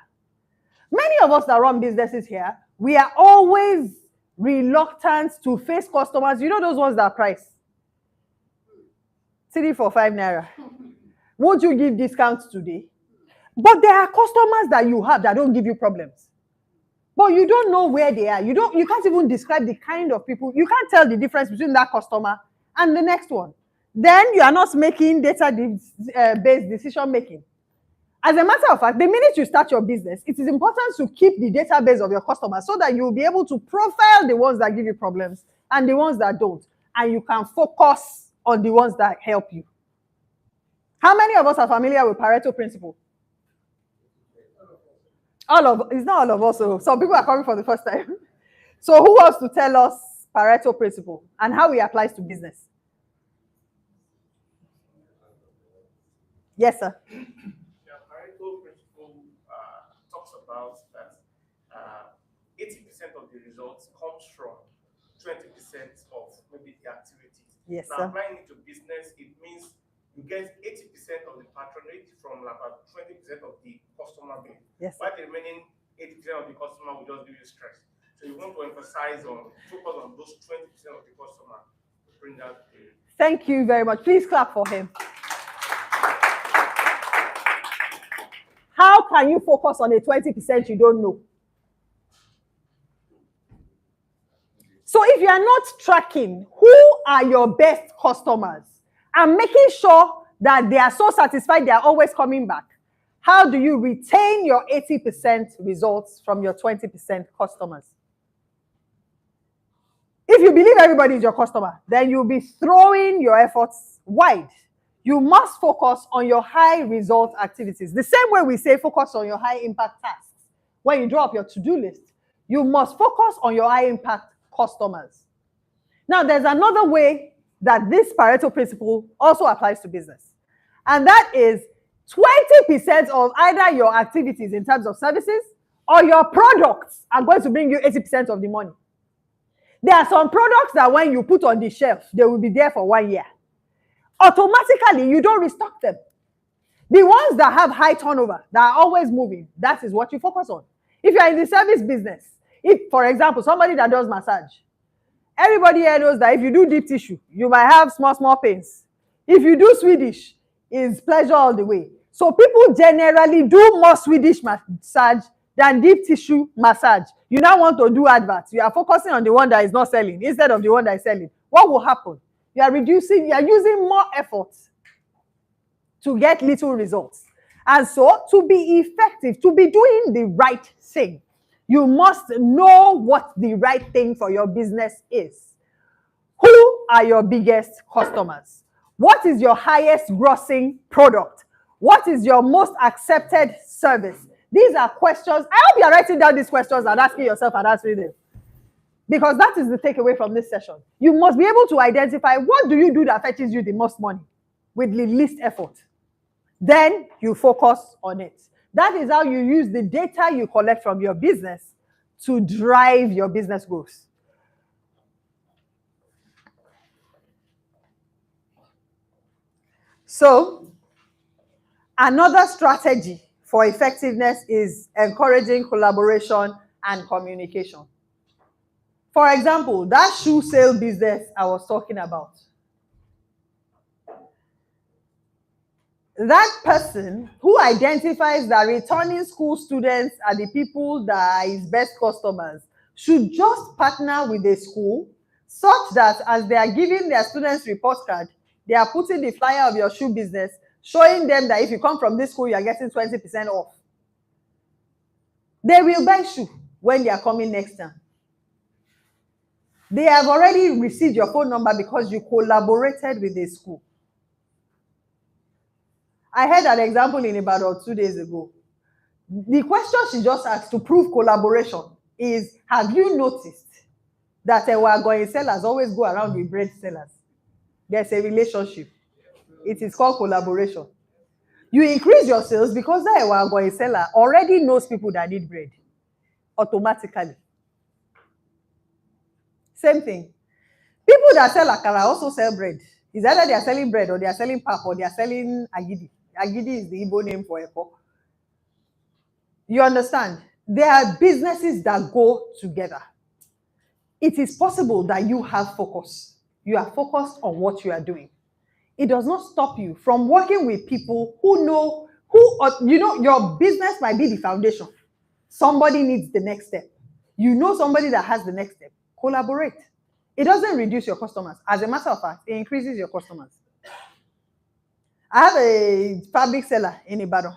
S3: Many of us that run businesses here, we are always reluctant to face customers. You know those ones that price 3 for 5 naira. Won't you give discounts today? But there are customers that you have that don't give you problems. But you don't know where they are. You can't even describe the kind of people. You can't tell the difference between that customer and the next one. Then you are not making data-based decision making. As a matter of fact, the minute you start your business, it is important to keep the database of your customers so that you'll be able to profile the ones that give you problems and the ones that don't. And you can focus on the ones that help you. How many of us are familiar with Pareto principle? It's not all of us. So some people are coming for the first time. So who wants to tell us Pareto principle and how it applies to business? Yes, sir.
S6: Yeah, Pareto principle talks about that 80% of the results comes from 20% of maybe the activities.
S3: Yes,
S6: now,
S3: sir.
S6: Applying it to business, it means you get 80% of the patronage from about 20% of the customer base.
S3: Yes,
S6: while the remaining 80% of the customer will just give you stress. So you want to focus on those 20% of the customer to bring that.
S3: Thank you very much. Please clap for him. How can you focus on a 20% you don't know? So if you are not tracking who are your best customers and making sure that they are so satisfied they are always coming back, how do you retain your 80% results from your 20% customers? If you believe everybody is your customer, then you'll be throwing your efforts wide. You must focus on your high result activities. The same way we say focus on your high impact tasks. When you draw up your to-do list, you must focus on your high impact customers. Now, there's another way that this Pareto principle also applies to business. And that is 20% of either your activities in terms of services or your products are going to bring you 80% of the money. There are some products that when you put on the shelf, they will be there for 1 year. Automatically, you don't restock them. The ones that have high turnover, that are always moving, that is what you focus on. If you are in the service business, if, for example, somebody that does massage, everybody here knows that if you do deep tissue, you might have small pains. If you do Swedish, it's pleasure all the way. So people generally do more Swedish massage than deep tissue massage. You now want to do adverts. You are focusing on the one that is not selling instead of the one that is selling. What will happen? You are using more effort to get little results. And so, to be effective, to be doing the right thing, you must know what the right thing for your business is. Who are your biggest customers? What is your highest grossing product? What is your most accepted service? These are questions. I hope you're writing down these questions and asking yourself and answering them. Because that is the takeaway from this session. You must be able to identify what do you do that fetches you the most money with the least effort. Then you focus on it. That is how you use the data you collect from your business to drive your business growth. So, another strategy for effectiveness is encouraging collaboration and communication. For example, that shoe sale business I was talking about. That person who identifies that returning school students are the people that are his best customers should just partner with a school such that as they are giving their students report card, they are putting the flyer of your shoe business, showing them that if you come from this school, you are getting 20% off. They will buy shoe when they are coming next time. They have already received your phone number because you collaborated with the school. I heard an example in Ibadan 2 days ago. The question she just asked to prove collaboration is, have you noticed that Ewagoyin sellers always go around with bread sellers? There's a relationship. It is called collaboration. You increase your sales because that Ewagoyin seller already knows people that need bread automatically. Same thing. People that sell akara also sell bread. It's either they are selling bread or they are selling pap or they are selling agidi. Agidi is the Igbo name for Eko. You understand? There are businesses that go together. It is possible that you have focus. You are focused on what you are doing. It does not stop you from working with people who know, your business might be the foundation. Somebody needs the next step. You know somebody that has the next step. Collaborate. It doesn't reduce your customers. As a matter of fact, it increases your customers. I have a fabric seller in Ibadan.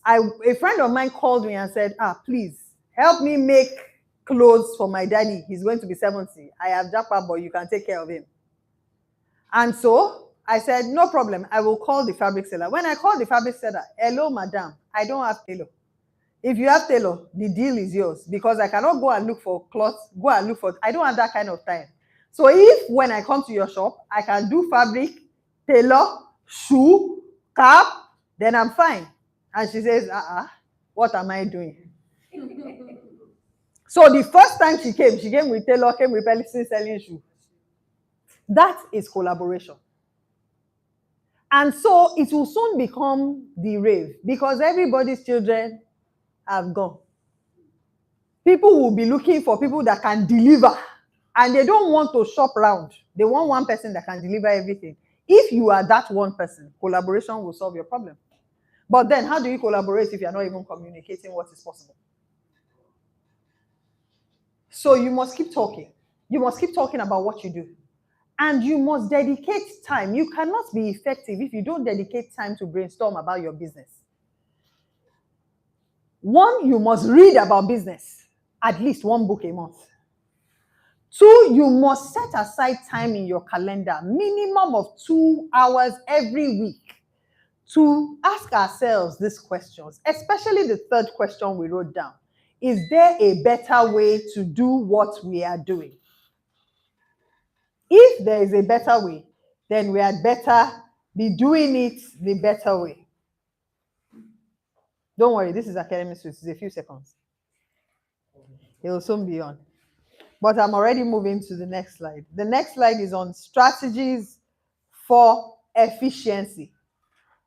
S3: A friend of mine called me and said, please, help me make clothes for my daddy. He's going to be 70. I have Japa, but you can take care of him. And so I said, no problem. I will call the fabric seller. When I called the fabric seller, hello, madam, I don't have tailor. If you have tailor, the deal is yours because I cannot go and look for cloths, I don't have that kind of time. So if when I come to your shop, I can do fabric, tailor, shoe, cap, then I'm fine. And she says, what am I doing? So the first time she came with tailor, came with person selling shoe. That is collaboration. And so it will soon become the rave because everybody's children have gone. People will be looking for people that can deliver and they don't want to shop around. They want one person that can deliver everything. If you are that one person, collaboration will solve your problem. But then how do you collaborate if you're not even communicating what is possible? So you must keep talking. You must keep talking about what you do. And you must dedicate time. You cannot be effective if you don't dedicate time to brainstorm about your business. One, you must read about business, at least one book a month. Two, you must set aside time in your calendar, minimum of 2 hours every week, to ask ourselves these questions, especially the third question we wrote down. Is there a better way to do what we are doing? If there is a better way, then we had better be doing it the better way. Don't worry, this is Academic Suite. It's a few seconds. It will soon be on. But I'm already moving to the next slide. The next slide is on strategies for efficiency.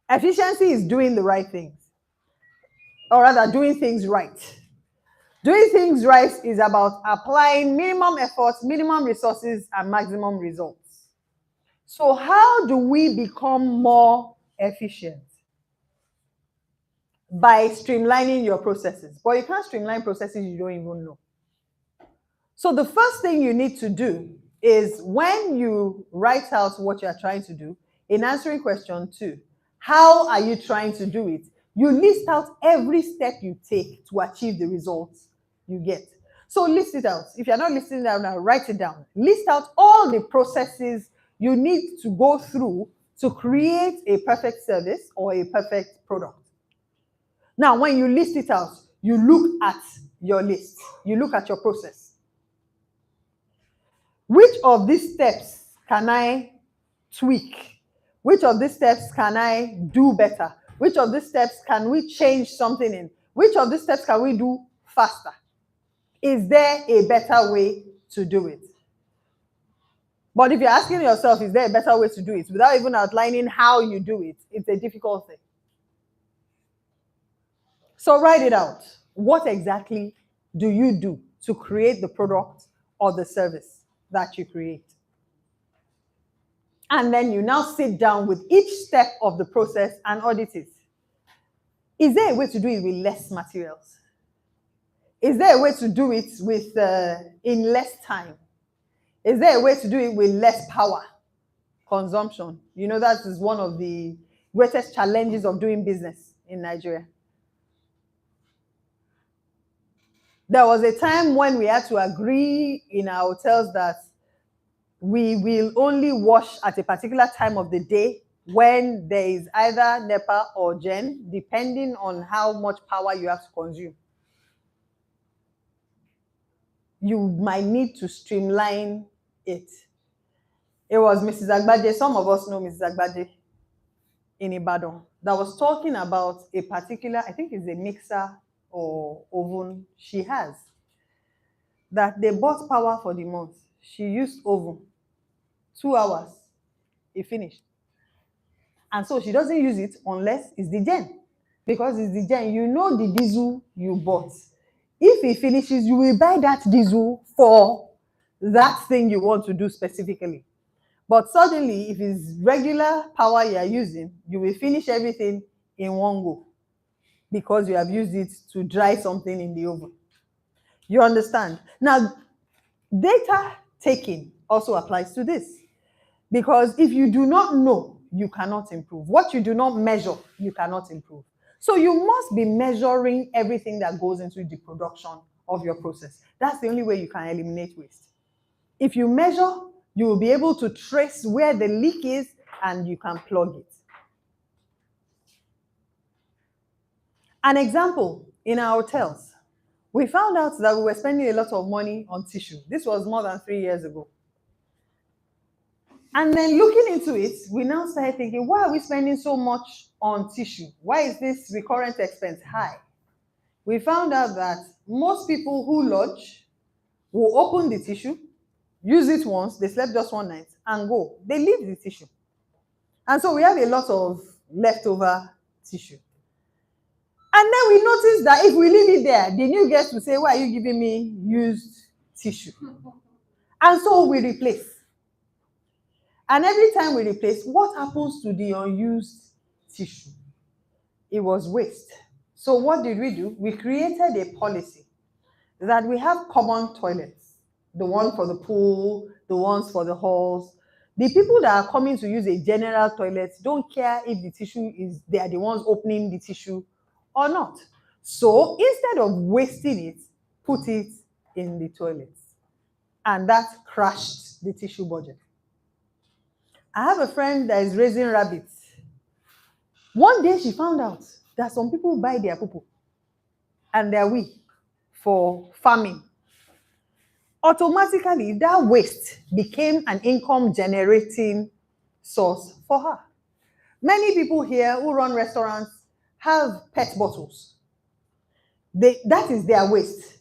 S3: Efficiency is doing the right things, or rather, doing things right. Doing things right is about applying minimum effort, minimum resources, and maximum results. So how do we become more efficient? By streamlining your processes. But you can't streamline processes you don't even know. So the first thing you need to do is, when you write out what you're trying to do, in answering question 2, how are you trying to do it? You list out every step you take to achieve the results you get. So list it out. If you're not listing it out now, write it down. List out all the processes you need to go through to create a perfect service or a perfect product. Now, when you list it out, you look at your list. You look at your process. Which of these steps can I tweak? Which of these steps can I do better? Which of these steps can we change something in? Which of these steps can we do faster? Is there a better way to do it? But if you're asking yourself, is there a better way to do it, without even outlining how you do it, it's a difficult thing. So write it out. What exactly do you do to create the product or the service that you create? And then you now sit down with each step of the process and audit it. Is there a way to do it with less materials? Is there a way to do it with in less time? Is there a way to do it with less power consumption? You know, that is one of the greatest challenges of doing business in Nigeria. There was a time when we had to agree in our hotels that we will only wash at a particular time of the day when there is either NEPA or Gen, depending on how much power you have to consume. You might need to streamline it. It was Mrs. Agbaje, some of us know Mrs. Agbaje in Ibadan, that was talking about a particular, I think it's a mixer or oven she has, that they bought power for the month. She used oven, 2 hours, it finished. And so she doesn't use it unless it's the gen. Because it's the gen, you know the diesel you bought. If it finishes, you will buy that diesel for that thing you want to do specifically. But suddenly, if it's regular power you are using, you will finish everything in one go because you have used it to dry something in the oven. You understand? Now, data taking also applies to this. Because if you do not know, you cannot improve. What you do not measure, you cannot improve. So you must be measuring everything that goes into the production of your process. That's the only way you can eliminate waste. If you measure, you will be able to trace where the leak is and you can plug it. An example, in our hotels, we found out that we were spending a lot of money on tissue. This was more than 3 years ago. And then looking into it, we now started thinking, why are we spending so much on tissue? Why is this recurrent expense high? We found out that most people who lodge will open the tissue, use it once, they slept just one night, and go. They leave the tissue. And so we have a lot of leftover tissue. And then we noticed that if we leave it there, the new guest will say, why are you giving me used tissue? And so we replace. And every time we replace, what happens to the unused tissue? It was waste. So what did we do? We created a policy that we have common toilets, the one for the pool, the ones for the halls. The people that are coming to use a general toilet don't care if the tissue is, they are the ones opening the tissue or not. So instead of wasting it, put it in the toilets. And that crashed the tissue budget. I have a friend that is raising rabbits. One day she found out that some people buy their poo and their wee for farming. Automatically, that waste became an income generating source for her. Many people here who run restaurants have pet bottles. that is their waste.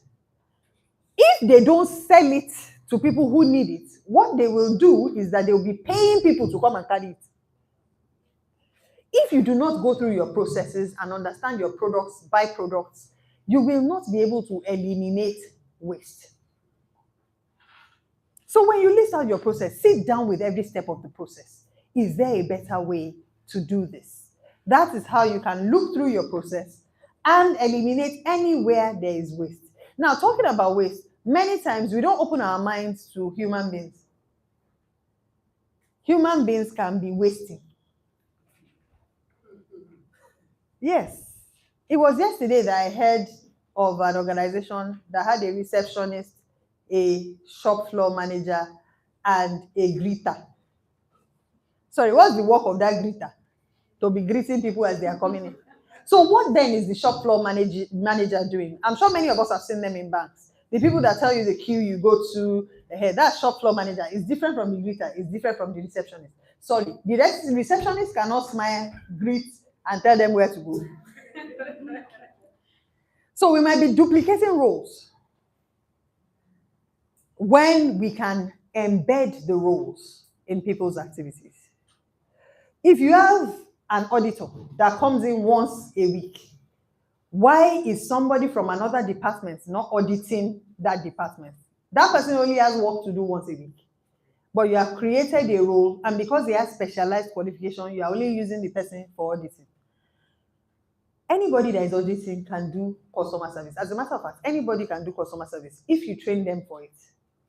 S3: If they don't sell it to people who need it, what they will do is that they will be paying people to come and carry it. If you do not go through your processes and understand your products, byproducts, you will not be able to eliminate waste. So when you list out your process, sit down with every step of the process. Is there a better way to do this? That is how you can look through your process and eliminate anywhere there is waste. Now, talking about waste, many times we don't open our minds to human beings. Human beings can be wasting. Yes. It was yesterday that I heard of an organization that had a receptionist, a shop floor manager, and a greeter. Sorry, what's the work of that greeter? To be greeting people as they are coming in. So what then is the shop floor manager doing? I'm sure many of us have seen them in banks. The people that tell you the queue you go to, that shop floor manager is different from the greeter, is different from the receptionist. Sorry, the receptionist cannot smile, greet, and tell them where to go. So we might be duplicating roles when we can embed the roles in people's activities. If you have an auditor that comes in once a week, why is somebody from another department not auditing that department? That person only has work to do once a week. But you have created a role, and because he has specialized qualification, you are only using the person for auditing. Anybody that is auditing can do customer service. As a matter of fact, anybody can do customer service if you train them for it.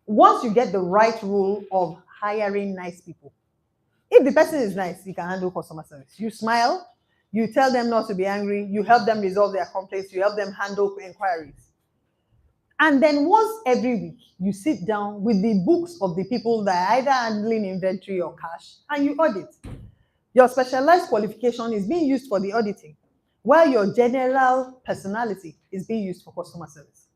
S3: Once you get the right rule of hiring nice people, if the person is nice, you can handle customer service. You smile, you tell them not to be angry, you help them resolve their complaints, you help them handle inquiries. And then once every week, you sit down with the books of the people that are either handling inventory or cash, and you audit. Your specialized qualification is being used for the auditing, while your general personality is being used for customer service.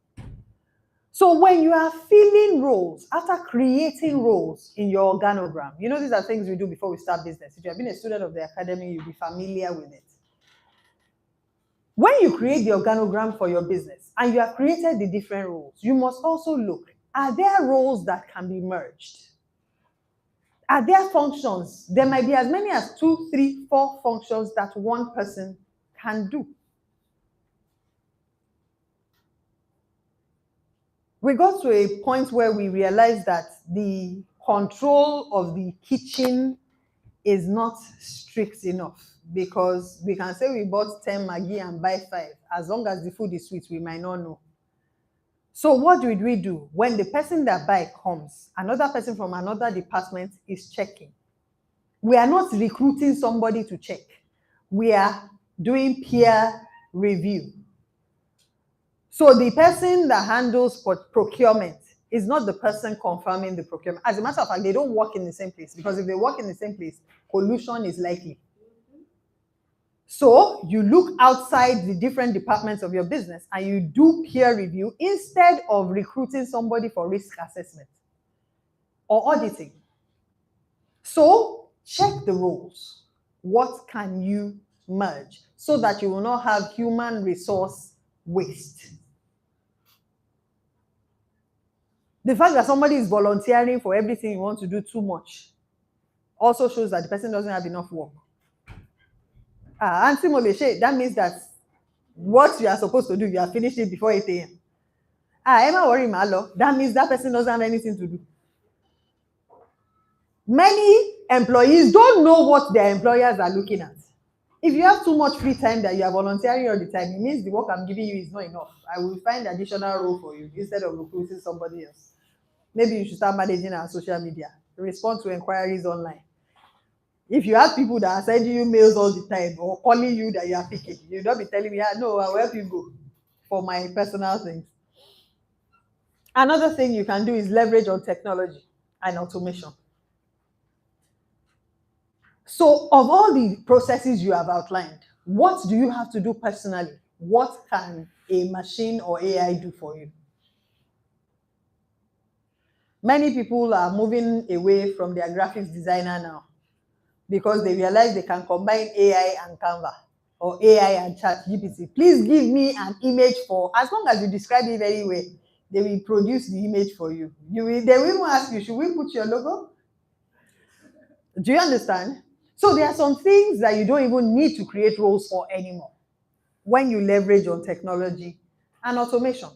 S3: So when you are filling roles, after creating roles in your organogram, you know these are things we do before we start business. If you have been a student of the academy, you'll be familiar with it. When you create the organogram for your business and you have created the different roles, you must also look, are there roles that can be merged? Are there functions? There might be as many as 2, 3, 4 functions that one person can do. We got to a point where we realized that the control of the kitchen is not strict enough, because we can say we bought 10 Maggi and buy 5. As long as the food is sweet, we might not know. So what did we do? When the person that buy comes, another person from another department is checking. We are not recruiting somebody to check. We are doing peer review. So the person that handles procurement is not the person confirming the procurement. As a matter of fact, they don't work in the same place, because if they work in the same place, collusion is likely. So you look outside the different departments of your business and you do peer review instead of recruiting somebody for risk assessment or auditing. So check the roles. What can you merge so that you will not have human resource waste? The fact that somebody is volunteering for everything you want to do too much also shows that the person doesn't have enough work. Auntie Moleshe, that means that what you are supposed to do, you have finished it before 8 a.m. Emma Worry Malo, that means that person doesn't have anything to do. Many employees don't know what their employers are looking at. If you have too much free time that you are volunteering all the time, it means the work I'm giving you is not enough. I will find additional role for you instead of recruiting somebody else. Maybe you should start managing our social media, respond to inquiries online. If you have people that are sending you mails all the time or calling you that you are picking, you don't be telling me, no, I'll help you go for my personal things. Another thing you can do is leverage on technology and automation. So of all the processes you have outlined, what do you have to do personally? What can a machine or AI do for you? Many people are moving away from their graphics designer now because they realize they can combine AI and Canva. or AI and ChatGPT, please give me an image for, as long as you describe it very well, they will produce the image for you. They will even ask you, should we put your logo? Do you understand? So there are some things that you don't even need to create roles for anymore when you leverage on technology and automation.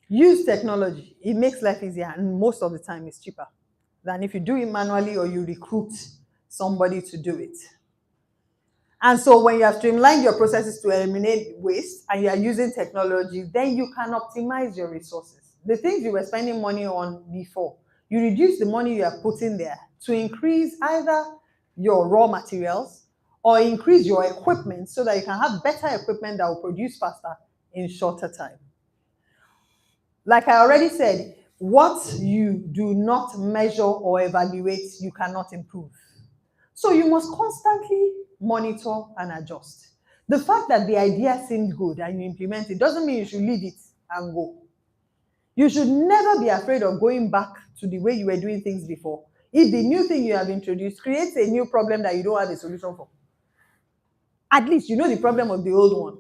S3: Use technology. It makes life easier, and most of the time it's cheaper than if you do it manually or you recruit somebody to do it. And so when you have streamlined your processes to eliminate waste and you are using technology, then you can optimize your resources. The things you were spending money on before, you reduce the money you are putting there to increase either your raw materials or increase your equipment so that you can have better equipment that will produce faster in shorter time. Like I already said, what you do not measure or evaluate, you cannot improve. So you must constantly monitor and adjust. The fact that the idea seemed good and you implement it doesn't mean you should leave it and go. You should never be afraid of going back to the way you were doing things before. If the new thing you have introduced creates a new problem that you don't have a solution for, at least you know the problem of the old one.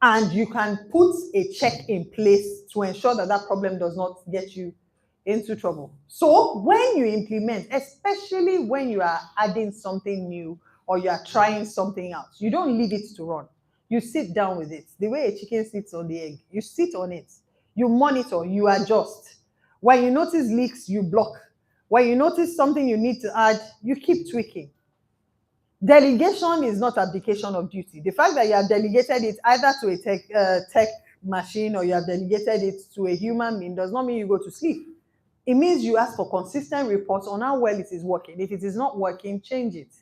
S3: And you can put a check in place to ensure that that problem does not get you into trouble. So when you implement, especially when you are adding something new or you are trying something out, you don't leave it to run. You sit down with it. The way a chicken sits on the egg, you sit on it. You monitor, you adjust. When you notice leaks, you block. When you notice something you need to add, you keep tweaking. Delegation is not abdication of duty. The fact that you have delegated it either to a tech machine or you have delegated it to a human being does not mean you go to sleep. It means you ask for consistent reports on how well it is working. If it is not working, change it.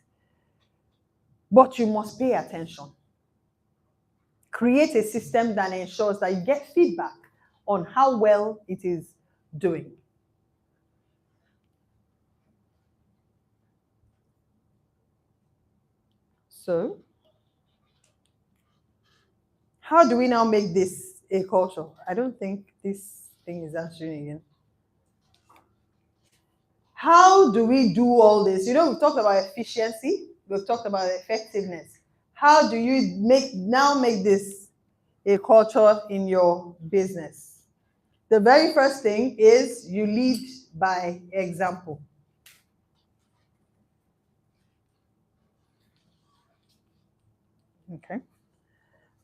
S3: But you must pay attention. Create a system that ensures that you get feedback on how well it is doing. So, how do we now make this a culture? I don't think this thing is answering again. How do we do all this? You know, we've talked about efficiency, we've talked about effectiveness. How do you make this a culture in your business? The very first thing is you lead by example. Okay.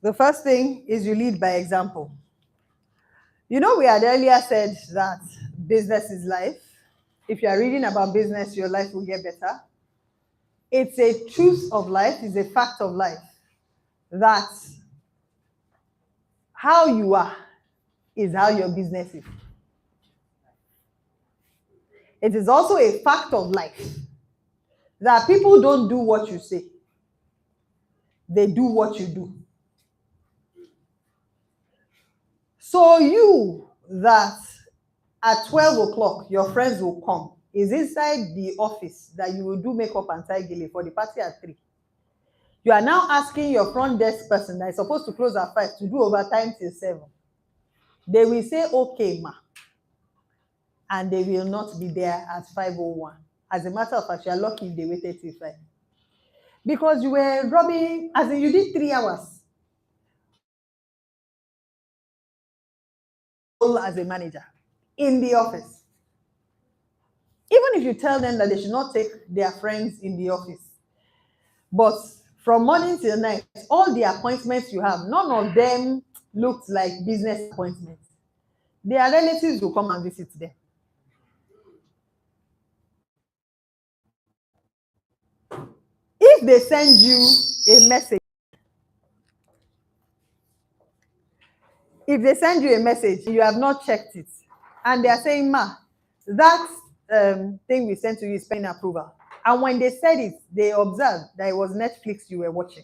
S3: The first thing is you lead by example. You know, we had earlier said that business is life. If you are reading about business, your life will get better. It's a truth of life, it's a fact of life that how you are is how your business is. It is also a fact of life that people don't do what you say, they do what you do. So you that at 12 o'clock your friends will come is inside the office that you will do makeup and tie gele for the party at 3. You are now asking your front desk person that is supposed to close at 5 to do overtime till 7. They will say, okay, ma. And they will not be there at 5:01. As a matter of fact, you are lucky if they waited till 5. Because you were robbing, as in you did 3 hours. As a manager in the office. Even if you tell them that they should not take their friends in the office. But from morning till night, all the appointments you have, none of them looked like business appointments. Their relatives will come and visit them. If they send you a message, you have not checked it, and they are saying, ma, that thing we sent to you is pending approval. And when they said it, they observed that it was Netflix you were watching.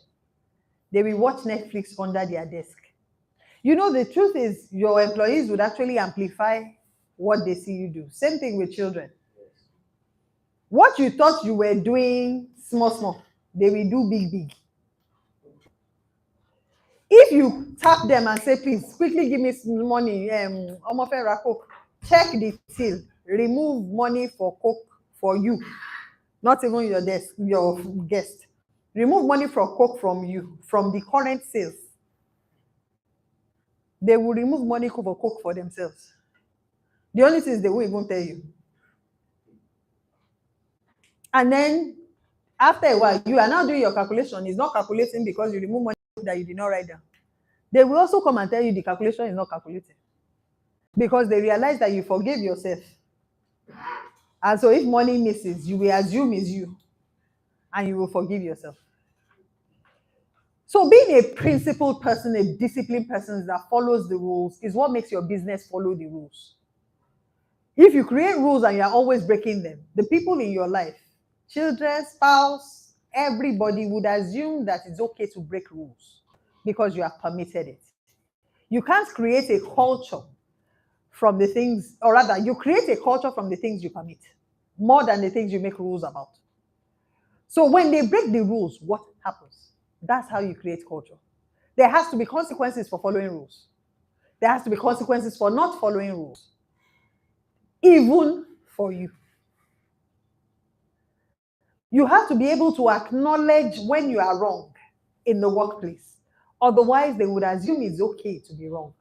S3: They will watch Netflix under their desk. You know, the truth is your employees would actually amplify what they see you do. Same thing with children. What you thought you were doing small, they will do big. If you tap them and say, please, quickly give me some money, check the till, remove money for coke for you, not even your guest. remove money from Coke from you, from the current sales, they will remove money for Coke for themselves. The only thing is they won't even tell you. And then after a while, you are now doing your calculation. It's not calculating because you remove money that you did not write down. They will also come and tell you the calculation is not calculating because they realize that you forgave yourself. And so if money misses, you will assume it's you and you will forgive yourself. So being a principled person, a disciplined person that follows the rules is what makes your business follow the rules. If you create rules and you're always breaking them, the people in your life, children, spouse, everybody would assume that it's okay to break rules because you have permitted it. You can't create a culture from the things, or rather, you create a culture from the things you permit, more than the things you make rules about. So when they break the rules, what happens? That's how you create culture. There has to be consequences for following rules. There has to be consequences for not following rules. Even for you. You have to be able to acknowledge when you are wrong in the workplace. Otherwise, they would assume it's okay to be wrong.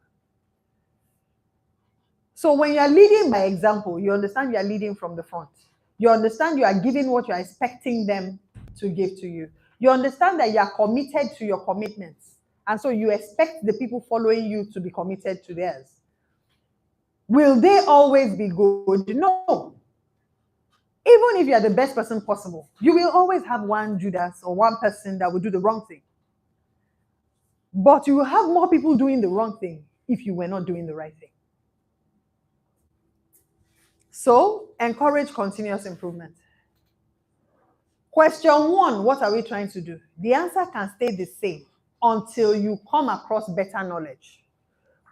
S3: So when you are leading by example, you understand you are leading from the front. You understand you are giving what you are expecting them to give to you. You understand that you are committed to your commitments. And so you expect the people following you to be committed to theirs. Will they always be good? No. Even if you are the best person possible, you will always have one Judas or one person that will do the wrong thing. But you will have more people doing the wrong thing if you were not doing the right thing. So, encourage continuous improvement. Question 1, what are we trying to do? The answer can stay the same until you come across better knowledge.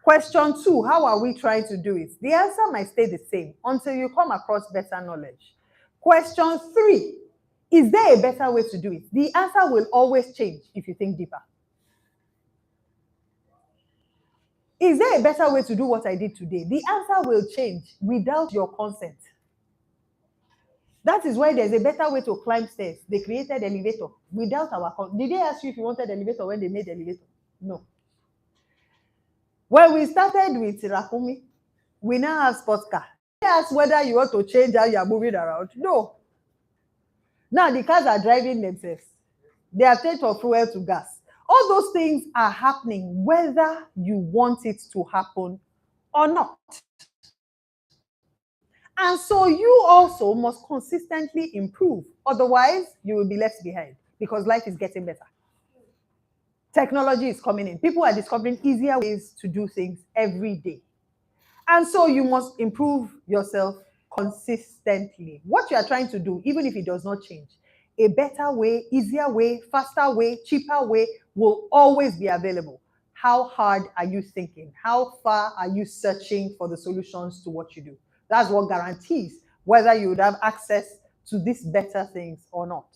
S3: Question 2, how are we trying to do it? The answer might stay the same until you come across better knowledge. Question 3, is there a better way to do it? The answer will always change if you think deeper. Is there a better way to do what I did today? The answer will change without your consent. That is why there's a better way to climb stairs. They created elevator without our consent. Did they ask you if you wanted elevator when they made elevator? No. When we started with Rakumi, we now have sports car. They ask whether you want to change how you are moving around. No. Now the cars are driving themselves. They are changed from fuel to gas. All those things are happening whether you want it to happen or not. And so you also must consistently improve. Otherwise, you will be left behind because life is getting better. Technology is coming in. People are discovering easier ways to do things every day. And so you must improve yourself consistently. What you are trying to do, even if it does not change, a better way, easier way, faster way, cheaper way will always be available. How hard are you thinking? How far are you searching for the solutions to what you do? That's what guarantees whether you would have access to these better things or not.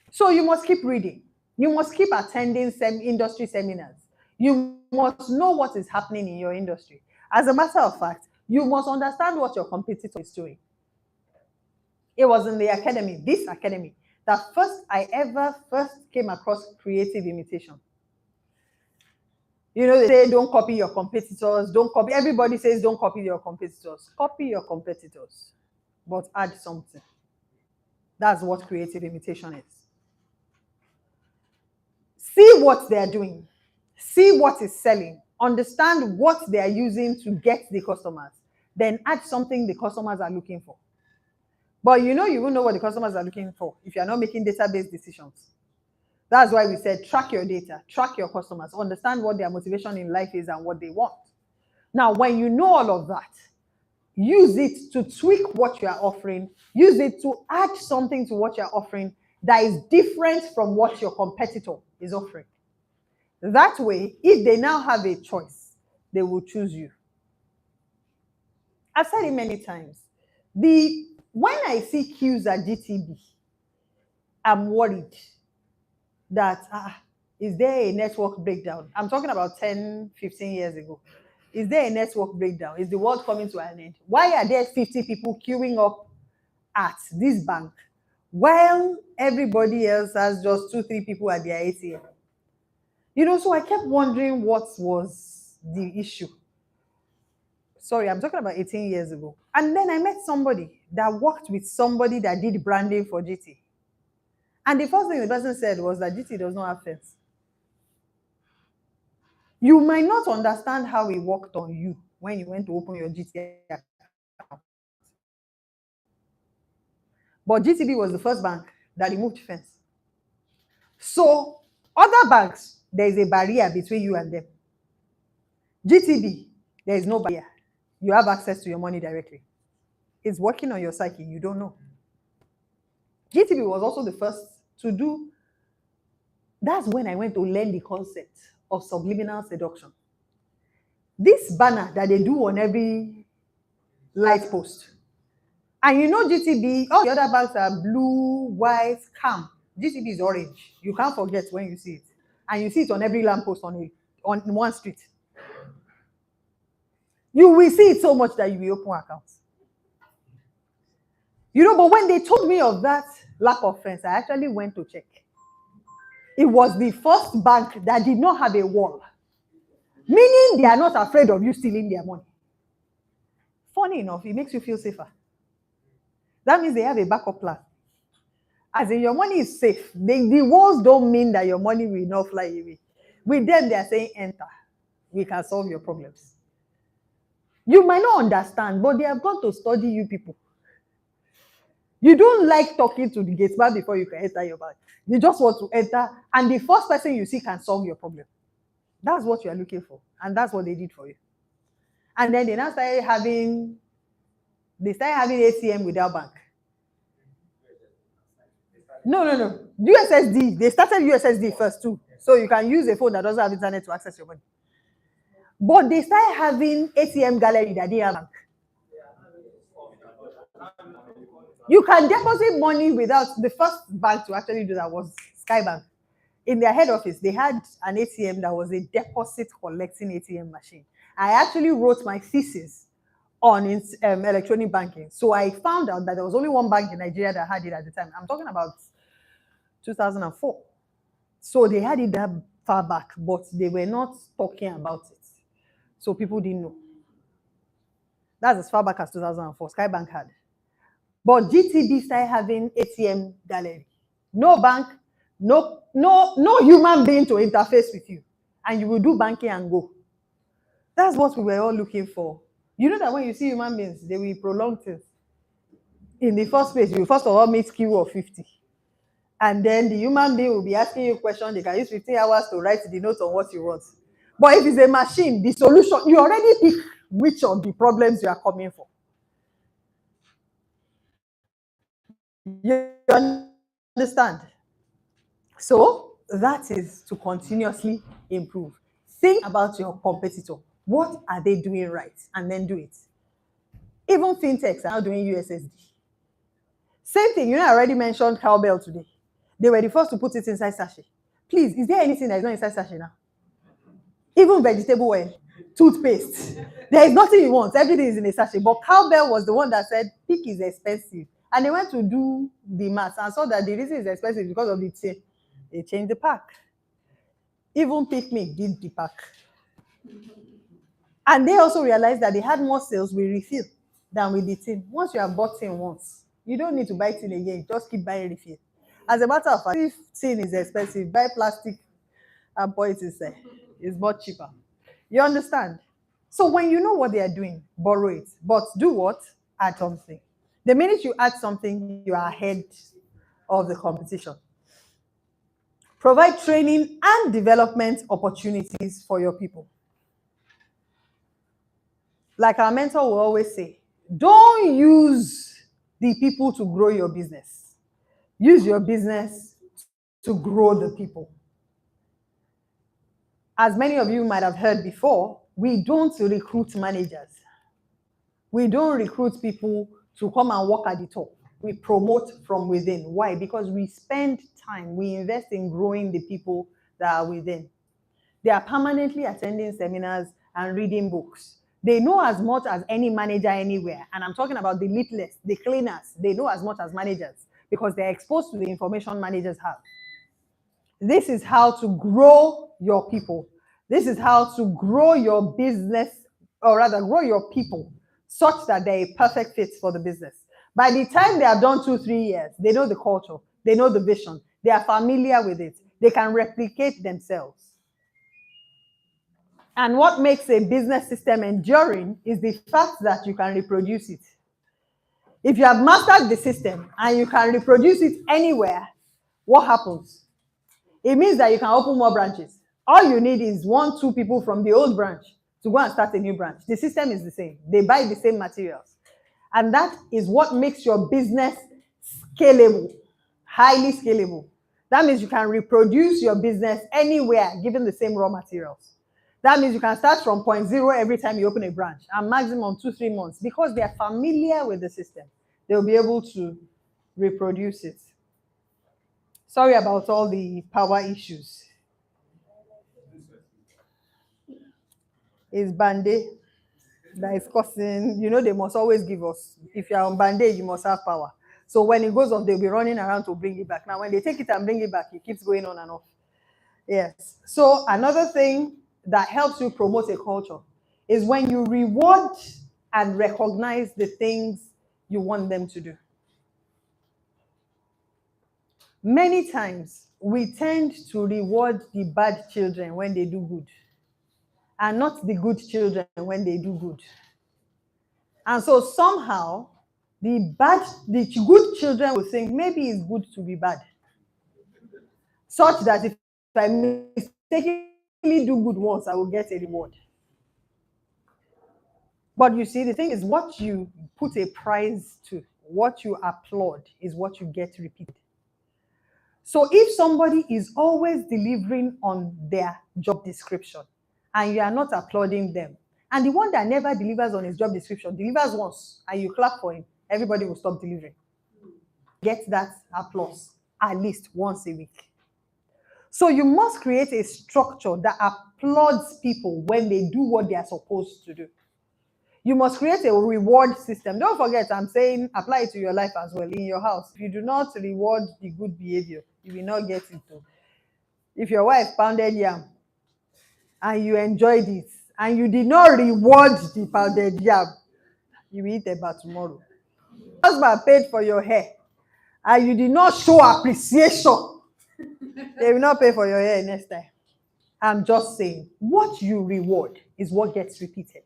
S3: So you must keep reading. You must keep attending industry seminars. You must know what is happening in your industry. As a matter of fact, you must understand what your competitor is doing. It was in the academy, this academy, that I ever came across creative imitation. You know, they say don't copy your competitors, don't copy. Everybody says don't copy your competitors. Copy your competitors, but add something. That's what creative imitation is. See what they are doing. See what is selling. Understand what they are using to get the customers. Then add something the customers are looking for. But you won't know what the customers are looking for if you're not making database decisions. That's why we said track your data, track your customers, understand what their motivation in life is and what they want. Now, when you know all of that, use it to tweak what you are offering. Use it to add something to what you're offering that is different from what your competitor is offering. That way, if they now have a choice, they will choose you. I've said it many times. When I see queues at GTB, I'm worried that, is there a network breakdown? I'm talking about 10, 15 years ago. Is there a network breakdown? Is the world coming to an end? Why are there 50 people queuing up at this bank while everybody else has just 2-3 people at their ATM. So I kept wondering what was the issue. Sorry, I'm talking about 18 years ago. And then I met somebody that worked with somebody that did branding for GT. And the first thing the person said was that GT does not have fence. You might not understand how it worked on you when you went to open your GT account. But GTB was the first bank that removed fence. So, other banks, there is a barrier between you and them. GTB, there is no barrier. You have access to your money directly. It's working on your psyche, you don't know. GTB was also the first to do. That's when I went to learn the concept of subliminal seduction. This banner that they do on every light post. And GTB, all the other banks are blue, white, calm. GTB is orange. You can't forget when you see it. And you see it on every lamppost on one street. You will see it so much that you will open accounts. But when they told me of that lack of fence, I actually went to check. It was the first bank that did not have a wall. Meaning they are not afraid of you stealing their money. Funny enough, it makes you feel safer. That means they have a backup plan. As in, your money is safe. The walls don't mean that your money will not fly away. With them, they are saying, enter. We can solve your problems. You might not understand, but they have gone to study you people. You don't like talking to the gateman before you can enter your bank. You just want to enter, and the first person you see can solve your problem. That's what you are looking for, and that's what they did for you. And then they now started having ATM without bank. No. USSD. They started USSD first too. So you can use a phone that doesn't have internet to access your money. But they started having ATM gallery that didn't have bank. You can deposit money without. The first bank to actually do that was Skybank. In their head office, they had an ATM that was a deposit collecting ATM machine. I actually wrote my thesis on electronic banking. So I found out that there was only one bank in Nigeria that had it at the time. I'm talking about 2004. So they had it that far back, but they were not talking about it. So people didn't know. That's as far back as 2004, Skybank had. But GTB started having ATM gallery. No bank, no human being to interface with you. And you will do banking and go. That's what we were all looking for. You know that when you see human beings, they will prolong things. In the first place, you first of all meet queue of 50. And then the human being will be asking you questions. They can use 15 hours to write the notes on what you want. But if it's a machine, the solution, you already pick which of the problems you are coming for. You understand? So that is to continuously improve. Think about your competitor. What are they doing right? And then do it. Even fintechs are now doing USSD. Same thing, I already mentioned cowbell today. They were the first to put it inside sachet. Please, is there anything that is not inside sachet now? Even vegetable oil, toothpaste. There is nothing you want. Everything is in a sachet. But cowbell was the one that said peak is expensive. And they went to do the math and saw that the reason it's expensive is because of the tin. They changed the pack. Even Pick Me did the pack. And they also realized that they had more sales with refill than with the tin. Once you have bought tin once, you don't need to buy tin again. Just keep buying refill. As a matter of fact, if tin is expensive, buy plastic and pour it inside. It's much cheaper. You understand? So when you know what they are doing, borrow it. But do what? Add something. The minute you add something, you are ahead of the competition. Provide training and development opportunities for your people. Like our mentor will always say, don't use the people to grow your business. Use your business to grow the people. As many of you might have heard before, we don't recruit managers. We don't recruit people to come and work at the top. We promote from within. Why? Because we spend time, we invest in growing the people that are within. They are permanently attending seminars and reading books. They know as much as any manager anywhere. And I'm talking about the littlest, the cleaners. They know as much as managers because they're exposed to the information managers have. This is how to grow your people. This is how to grow your business, or rather grow your people, such that they're a perfect fit for the business. By the time they have done 2-3 years, they know the culture, they know the vision, they are familiar with it, they can replicate themselves. And what makes a business system enduring is the fact that you can reproduce it. If you have mastered the system and you can reproduce it anywhere, what happens? It means that you can open more branches. All you need is 1-2 people from the old branch to go and start a new branch. The system is the same. They buy the same materials. And that is what makes your business scalable, highly scalable. That means you can reproduce your business anywhere given the same raw materials. That means you can start from point zero every time you open a branch, and maximum 2-3 months, because they are familiar with the system. They'll be able to reproduce it. Sorry about all the power issues. It's Band-Aid that is causing, they must always give us. If you're on Band-Aid, you must have power. So when it goes off, they'll be running around to bring it back. Now, when they take it and bring it back, it keeps going on and off. Yes. So another thing that helps you promote a culture is when you reward and recognize the things you want them to do. Many times, we tend to reward the bad children when they do good, and not the good children when they do good. And so somehow, the good children will think maybe it's good to be bad, such that if I mistakenly do good once, I will get a reward. But you see, the thing is, what you put a price to, what you applaud, is what you get repeated. So if somebody is always delivering on their job description and you are not applauding them, and the one that never delivers on his job description delivers once and you clap for him, everybody will stop delivering. Get that applause at least once a week. So you must create a structure that applauds people when they do what they are supposed to do. You must create a reward system. Don't forget, I'm saying apply it to your life as well, in your house. If you do not reward the good behavior, you will not get it too. If your wife pounded yam and you enjoyed it, and you did not reward the pounded yam, you will eat about tomorrow. Husband paid for your hair and you did not show appreciation, they will not pay for your hair next time. I'm just saying, what you reward is what gets repeated.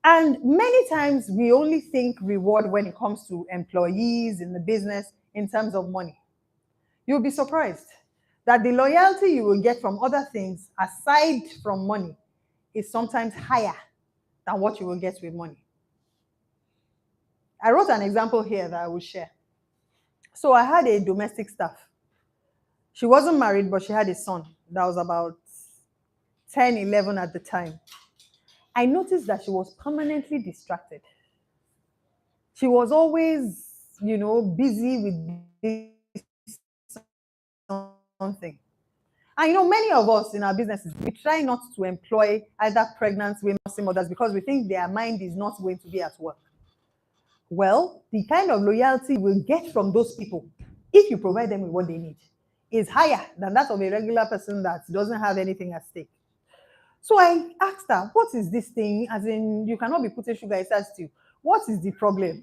S3: And many times we only think reward when it comes to employees in the business in terms of money. You'll be surprised that the loyalty you will get from other things aside from money is sometimes higher than what you will get with money. I wrote an example here that I will share. So I had a domestic staff. She wasn't married, but she had a son that was about 10, 11 at the time. I noticed that she was permanently distracted. She was always, busy with this something. And many of us in our businesses, we try not to employ either pregnant women or single mothers because we think their mind is not going to be at work. Well, the kind of loyalty you will get from those people, if you provide them with what they need, is higher than that of a regular person that doesn't have anything at stake. So I asked her, what is this thing? As in, you cannot be putting sugar inside stew. What is the problem?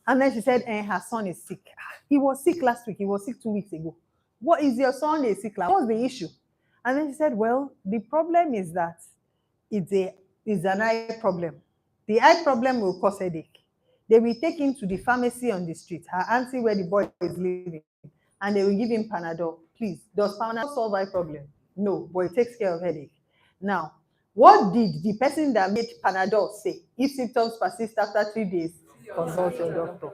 S3: And then she said, her son is sick. He was sick last week. He was sick 2 weeks ago. What is your son is sick? What's the issue? And then she said, well, the problem is that it's an eye problem. The eye problem will cause headache. They will take him to the pharmacy on the street, her auntie where the boy is living, and they will give him Panadol. Please, does Panadol solve eye problem? No, but it takes care of headache. Now, what did the person that made Panadol say? If symptoms persist after 3 days, consult your doctor.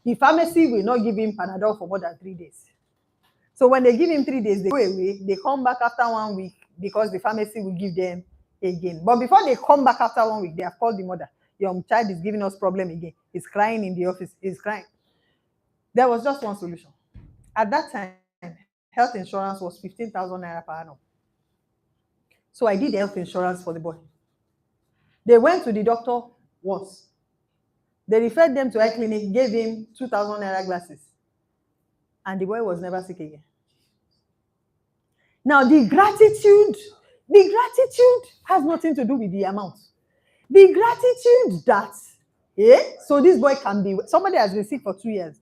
S3: The pharmacy will not give him Panadol for more than 3 days. So when they give him 3 days, they go away. They come back after 1 week because the pharmacy will give them again. But before they come back after 1 week, they have called the mother. Your child is giving us problem again. He's crying in the office. He's crying. There was just one solution. At that time, health insurance was 15,000 naira per annum. So I did health insurance for the boy. They went to the doctor once. They referred them to eye clinic, gave him 2,000 naira glasses. And the boy was never sick again. Now, the gratitude has nothing to do with the amount. The gratitude that, so this boy can be, somebody has been sick for 2 years.